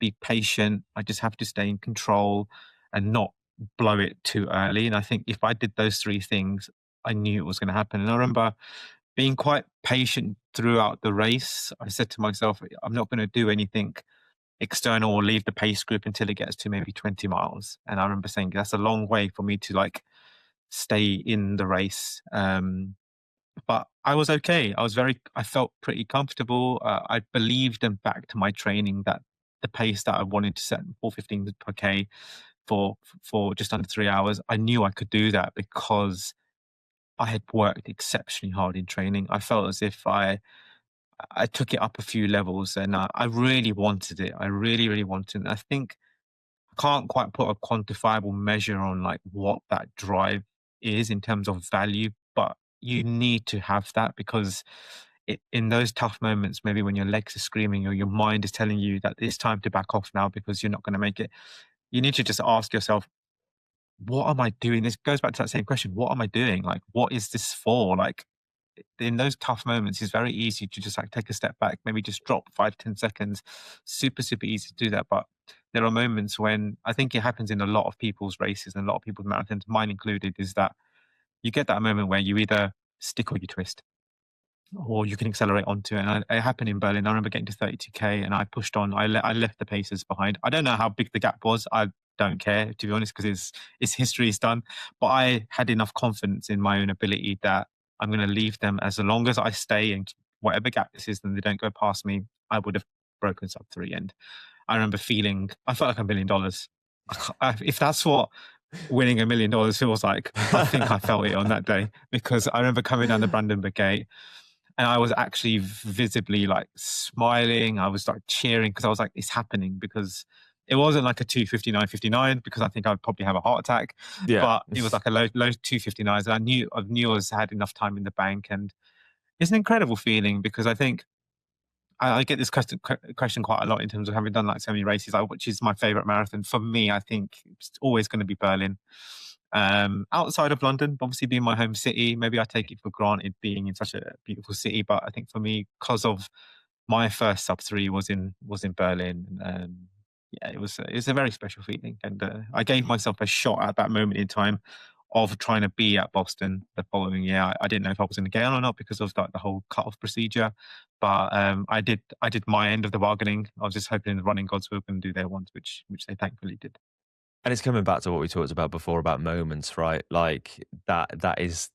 be patient. I just have to stay in control and not blow it too early. And I think if I did those three things, I knew it was going to happen. And I remember being quite patient throughout the race. I said to myself, I'm not going to do anything external or leave the pace group until it gets to maybe 20 miles. And I remember saying that's a long way for me to like stay in the race. But I was okay. I felt pretty comfortable. I believed and back to my training that the pace that I wanted to set, 4:15 per K for just under 3 hours, I knew I could do that because I had worked exceptionally hard in training. I felt as if I took it up a few levels, and I really wanted it. I really, really wanted it. And I think I can't quite put a quantifiable measure on like what that drive is in terms of value, but you need to have that because in those tough moments, maybe when your legs are screaming or your mind is telling you that it's time to back off now because you're not going to make it, you need to just ask yourself, what am I doing? This goes back to that same question. What am I doing? Like, what is this for? Like, in those tough moments, it's very easy to just like take a step back, maybe just drop 5, 10 seconds. Super, super easy to do that. But there are moments when I think it happens in a lot of people's races and a lot of people's marathons, mine included, is that you get that moment where you either stick or you twist, or you can accelerate onto it. And it happened in Berlin. I remember getting to 32K and I pushed on. I left the paces behind. I don't know how big the gap was. I don't care, to be honest, because it's history is done. But I had enough confidence in my own ability that I'm going to leave them as long as I stay and whatever gap this is, then they don't go past me. I would have broken sub three. And I remember feeling, I felt like $1 million. If that's what winning $1 million feels like, I think I felt it on that day, because I remember coming down the Brandenburg Gate and I was actually visibly like smiling. I was like cheering because I was like, it's happening, because it wasn't like a 2:59:59 because I think I'd probably have a heart attack, Yeah. but it was like a low 2:59s. And I knew I was had enough time in the bank. And it's an incredible feeling because I think I get this question quite a lot in terms of having done like so many races, like, which is my favorite marathon. For me, I think it's always going to be Berlin. Outside of London, obviously being my home city, maybe I take it for granted being in such a beautiful city. But I think for me, because of my first sub three was in Berlin. Yeah, it was a very special feeling, and I gave myself a shot at that moment in time of trying to be at Boston the following year. I didn't know if I was going to get on or not because of the whole cut-off procedure, but I did my end of the bargaining. I was just hoping the running gods were going to do their ones, which they thankfully did. And it's coming back to what we talked about before about moments, right? Like that is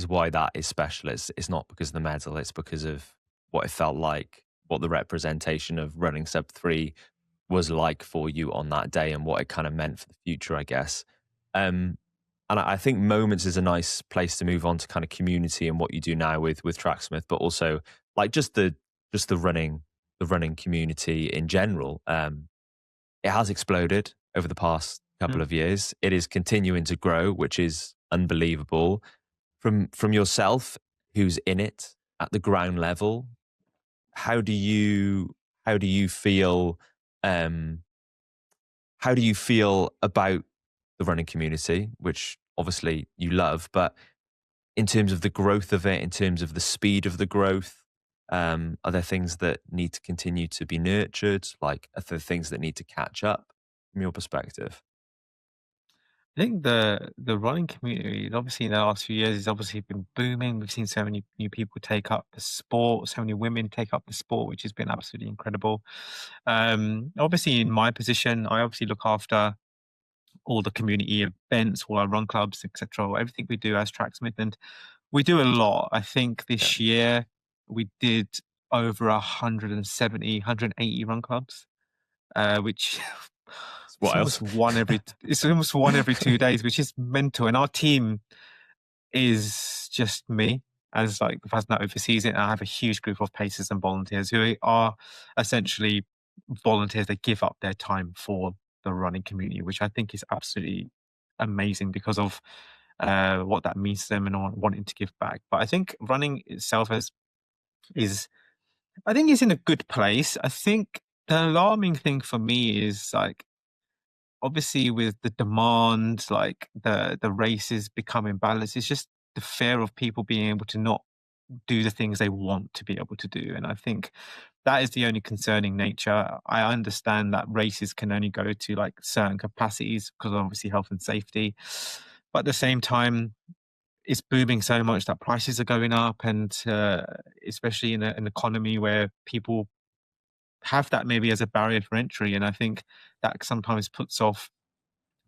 why that is special. It's not because of the medal, it's because of what it felt like, what the representation of running sub three was like for you on that day and what it kind of meant for the future, I guess. And I think moments is a nice place to move on to kind of community and what you do now with Tracksmith, but also like just the running community in general. It has exploded over the past couple Mm. of years. It is continuing to grow, which is unbelievable. From yourself, who's in it at the ground level, how do you feel? How do you feel about the running community, which obviously you love, but in terms of the growth of it, in terms of the speed of the growth, are there things that need to continue to be nurtured? Like, are there things that need to catch up from your perspective? I think the running community, obviously in the last few years, has obviously been booming. We've seen so many new people take up the sport, so many women take up the sport, which has been absolutely incredible. Obviously, in my position, I obviously look after all the community events, all our run clubs, etc. Everything we do as Tracksmith, and we do a lot. I think Yeah. this year we did over 170, 180 run clubs, which It's it's wild. almost one every it's almost one every 2 days, which is mental. And our team is just me as like the person that oversees it. And I have a huge group of pacers and volunteers who are essentially volunteers. They give up their time for the running community, which I think is absolutely amazing because of what that means to them and wanting to give back. But I think running itself is I think it's in a good place. I think the alarming thing for me is like obviously with the demand, like the races becoming balanced, it's just the fear of people being able to not do the things they want to be able to do. And I think that is the only concerning nature. I understand that races can only go to like certain capacities because of obviously health and safety. But at the same time, it's booming so much that prices are going up, and especially in an economy where people have that maybe as a barrier for entry. And I think that sometimes puts off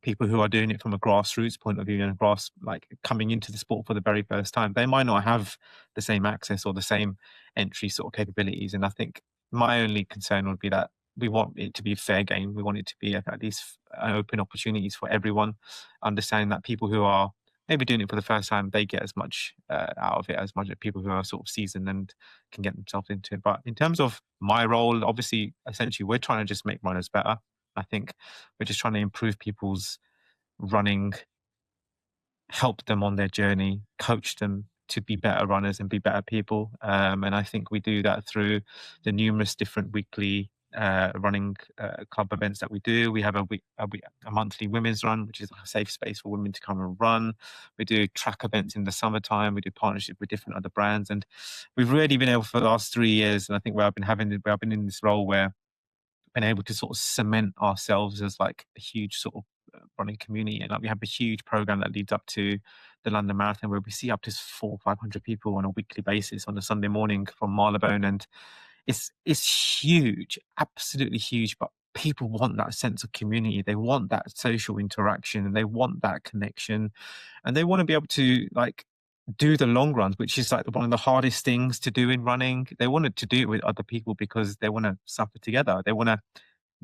people who are doing it from a grassroots point of view and like coming into the sport for the very first time. They might not have the same access or the same entry sort of capabilities. And I think my only concern would be that we want it to be a fair game. We want it to be at least open opportunities for everyone, understanding that people who are maybe doing it for the first time, they get as much out of it as much as people who are sort of seasoned and can get themselves into it. But in terms of my role, obviously, essentially, we're trying to just make runners better. I think we're just trying to improve people's running, help them on their journey, coach them to be better runners and be better people. And I think we do that through the numerous different weekly running club events that we do. We have a monthly women's run, which is a safe space for women to come and run. We do track events in the summertime. We do partnership with different other brands, and we've really been able for the last 3 years. And I think where I've been in this role where been able to sort of cement ourselves as like a huge sort of running community. And like we have a huge program that leads up to the London Marathon where we see up to 400-500 people on a weekly basis on a Sunday morning from Marylebone. And it's huge, absolutely huge. But people want that sense of community. They want that social interaction and they want that connection. And they want to be able to like do the long runs, which is like one of the hardest things to do in running. They wanted to do it with other people because they want to suffer together. They want to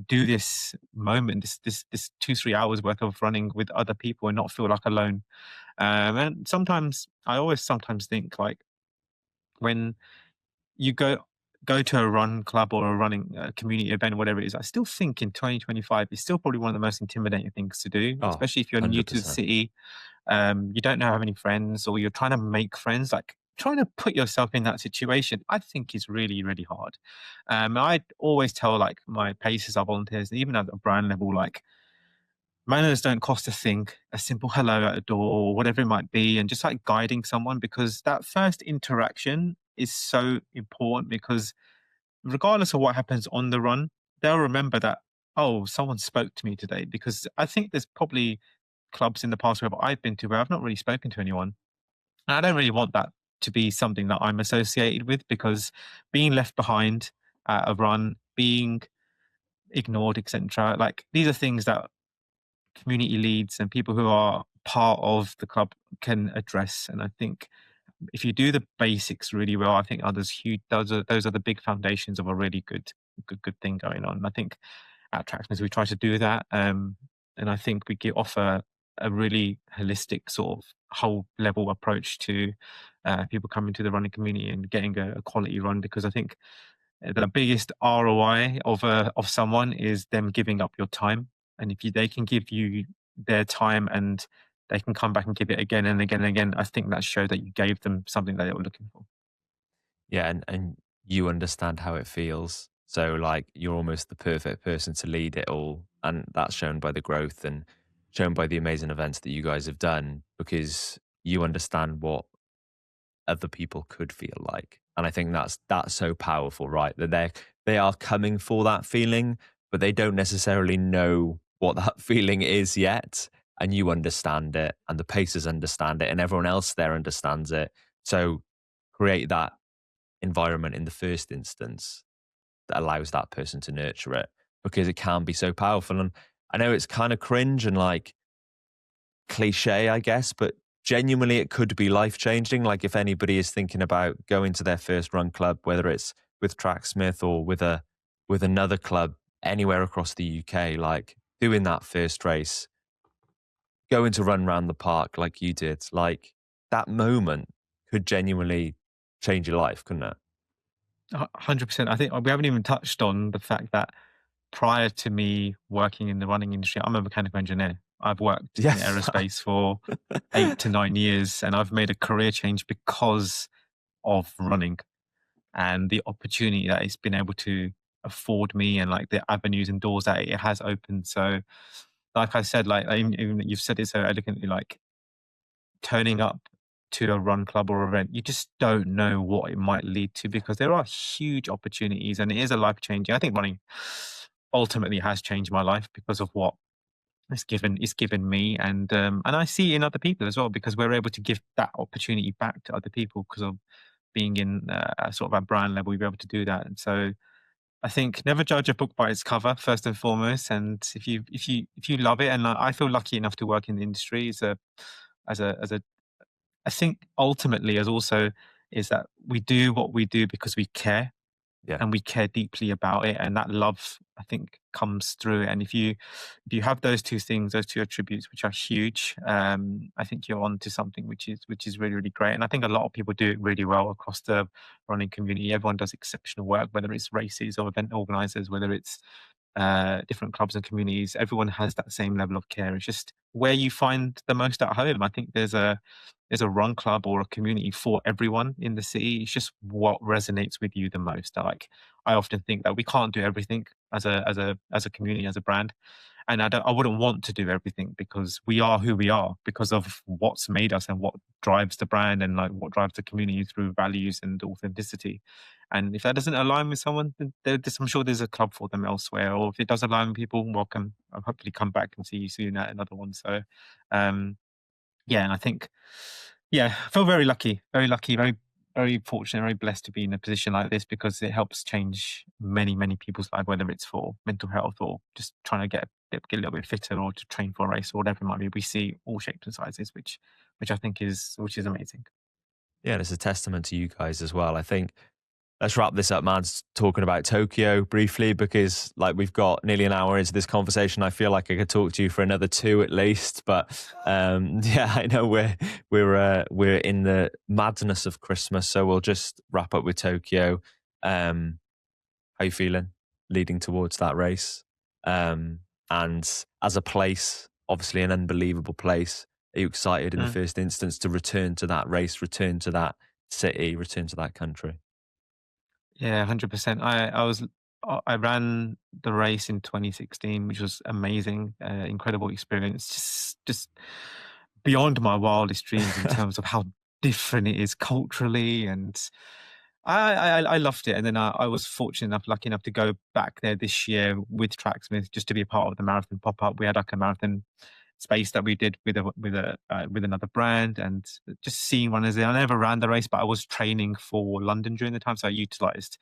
do this moment, this 2-3 hours worth of running with other people and not feel like alone. And sometimes I always sometimes think like when you go to a run club or a running community event, whatever it is, I still think in 2025 it's still probably one of the most intimidating things to do, Oh, especially if you're new to the 100%. city. You don't know how many friends or you're trying to make friends, like trying to put yourself in that situation, I think is really, really hard. I always tell like my pacers, our volunteers, even at a brand level, like manners don't cost a thing. A simple hello at the door or whatever it might be, and just like guiding someone because that first interaction is so important because regardless of what happens on the run, they'll remember that, oh, someone spoke to me today. Because I think there's probably clubs in the past where I've been to where I've not really spoken to anyone. And I don't really want that to be something that I'm associated with because being left behind at a run, being ignored, etc. Like these are things that community leads and people who are part of the club can address. And I think if you do the basics really well, I think others huge those are the big foundations of a really good thing going on. And I think at Tracksmith we try to do that. And I think we offer a really holistic sort of whole level approach to people coming to the running community and getting a quality run because I think the biggest ROI of someone is them giving up your time. And if they can give you their time and they can come back and give it again and again and again, I think that showed that you gave them something that they were looking for. Yeah, and you understand how it feels. So like you're almost the perfect person to lead it all. And that's shown by the growth and shown by the amazing events that you guys have done because you understand what other people could feel like. And I think that's so powerful, right? That they are coming for that feeling, but they don't necessarily know what that feeling is yet. and you understand it, and the pacers understand it, and everyone else there understands it. So create that environment in the first instance that allows that person to nurture it, because it can be so powerful. And I know it's kind of cringe and like cliche, I guess, but genuinely it could be life changing. Like if anybody is thinking about going to their first run club, whether it's with Tracksmith or with another club anywhere across the UK, like doing that first race, going to run around the park like you did, like that moment could genuinely change your life, couldn't it? 100%. I think we haven't even touched on the fact that prior to me working in the running industry, I'm a mechanical engineer. I've worked in Yeah. aerospace for 8 to 9 years, and I've made a career change because of running and the opportunity that it's been able to afford me, and like the avenues and doors that it has opened. So, like I said, like even you've said it so elegantly, like turning up to a run club or event, you just don't know what it might lead to, because there are huge opportunities and it is a life changing. I think running ultimately has changed my life because of what it's given me, and I see it in other people as well, because we're able to give that opportunity back to other people because of being in a sort of a brand level. We're able to do that, and so I think never judge a book by its cover first and foremost. And if you love it, and I feel lucky enough to work in the industry as a I think ultimately as also is that we do what we do because we care, Yeah. and we care deeply about it, and that love, I think, comes through. And if you have those two things, those two attributes, which are huge, I think you're on to something which is really, really great. And I think a lot of people do it really well across the running community. Everyone does exceptional work, whether it's races or event organizers, whether it's different clubs and communities. Everyone has that same level of care. It's just where you find the most at home. I think there's a run club or a community for everyone in the city. It's just what resonates with you the most. Like I often think that we can't do everything as a community, as a brand, and I wouldn't want to do everything, because we are who we are because of what's made us and what drives the brand, and like what drives the community through values and authenticity. And if that doesn't align with someone, then I'm sure there's a club for them elsewhere. Or if it does align with people, welcome. I'll hopefully come back and see you soon at another one. So, um, yeah, and I think, yeah, I feel very lucky, very, very fortunate, very blessed to be in a position like this, because it helps change many, many people's lives, whether it's for mental health or just trying to get a little bit fitter or to train for a race or whatever it might be. We see all shapes and sizes, which I think which is amazing. Yeah, and it's a testament to you guys as well. I think let's wrap this up, man. Talking about Tokyo briefly, because like we've got nearly an hour into this conversation. I feel like I could talk to you for another 2 at least. But yeah, I know we're in the madness of Christmas, so we'll just wrap up with Tokyo. How you feeling leading towards that race? And as a place, obviously an unbelievable place. Are you excited in the first instance to return to that race, return to that city, return to that country? Yeah, 100%. I ran the race in 2016, which was amazing, incredible experience. Just beyond my wildest dreams in terms of how different it is culturally, and I loved it. And then I was lucky enough to go back there this year with Tracksmith just to be a part of the marathon pop up. We had like a marathon space that we did with another brand, and just seeing runners there. I never ran the race, but I was training for London during the time, so I utilized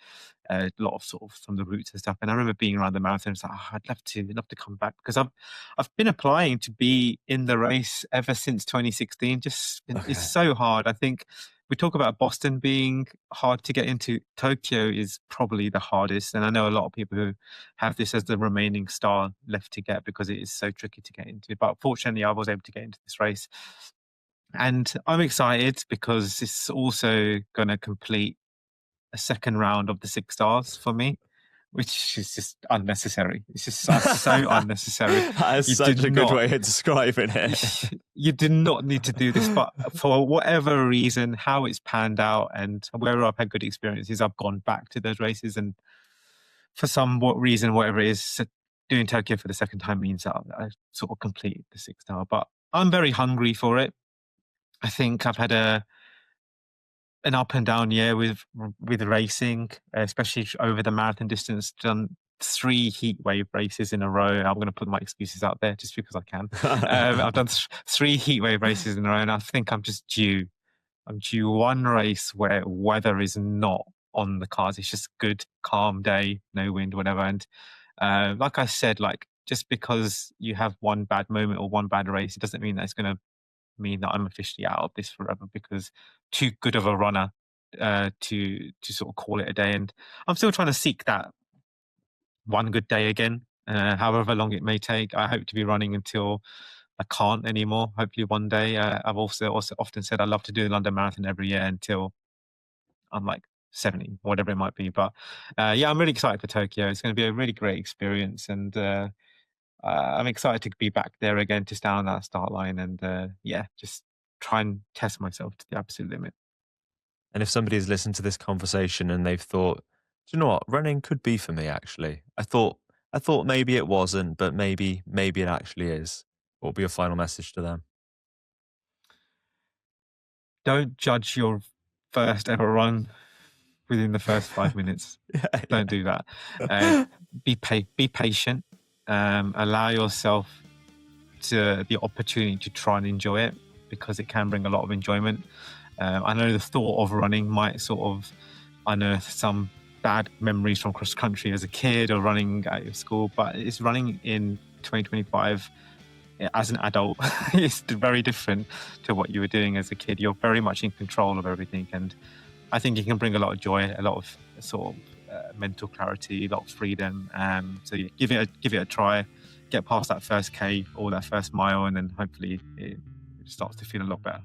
a lot of sort of some of the routes and stuff. And I remember being around the marathon. It's like, oh, I'd love to come back, because I've been applying to be in the race ever since 2016. It's so hard. I think we talk about Boston being hard to get into. Tokyo is probably the hardest, and I know a lot of people who have this as the remaining star left to get, because it is so tricky to get into. But fortunately, I was able to get into this race, and I'm excited because it's also going to complete a second round of the 6 stars for me, which is just unnecessary. It's just so unnecessary. That is such a good way of describing it. You did not need to do this, but for whatever reason, how it's panned out and where I've had good experiences, I've gone back to those races. And for some reason, whatever it is, doing Tokyo for the second time means that I sort of completed the 6 star. But I'm very hungry for it. I think I've had an up and down year with racing, especially over the marathon distance. Done 3 heat wave races in a row. I'm going to put my excuses out there just because I can. I've done 3 heat wave races in a row, and I think I'm just due. I'm due one race where weather is not on the cards. It's just a good, calm day, no wind, whatever. And like I said, like just because you have one bad moment or one bad race, it doesn't mean that it's going to mean that I'm officially out of this forever, because too good of a runner to sort of call it a day. And I'm still trying to seek that one good day again, however long it may take. I hope to be running until I can't anymore. Hopefully one day. I've also often said I love to do the London Marathon every year until I'm like 70, whatever it might be. But yeah, I'm really excited for Tokyo. It's going to be a really great experience, and I'm excited to be back there again, to stand on that start line, and yeah, just try and test myself to the absolute limit. And if somebody's listened to this conversation and they've thought, do you know what, running could be for me, actually. I thought maybe it wasn't, but maybe it actually is. What will be your final message to them? Don't judge your first ever run within the first 5 minutes. Don't do that. Be patient. Allow yourself to the opportunity to try and enjoy it, because it can bring a lot of enjoyment. I know the thought of running might sort of unearth some bad memories from cross country as a kid or running out of school, but it's running in 2025 as an adult. It's very different to what you were doing as a kid. You're very much in control of everything, and I think it can bring a lot of joy, a lot of sort of mental clarity, a lot of freedom. So yeah, give it a try, get past that first K or that first mile, and then hopefully it starts to feel a lot better.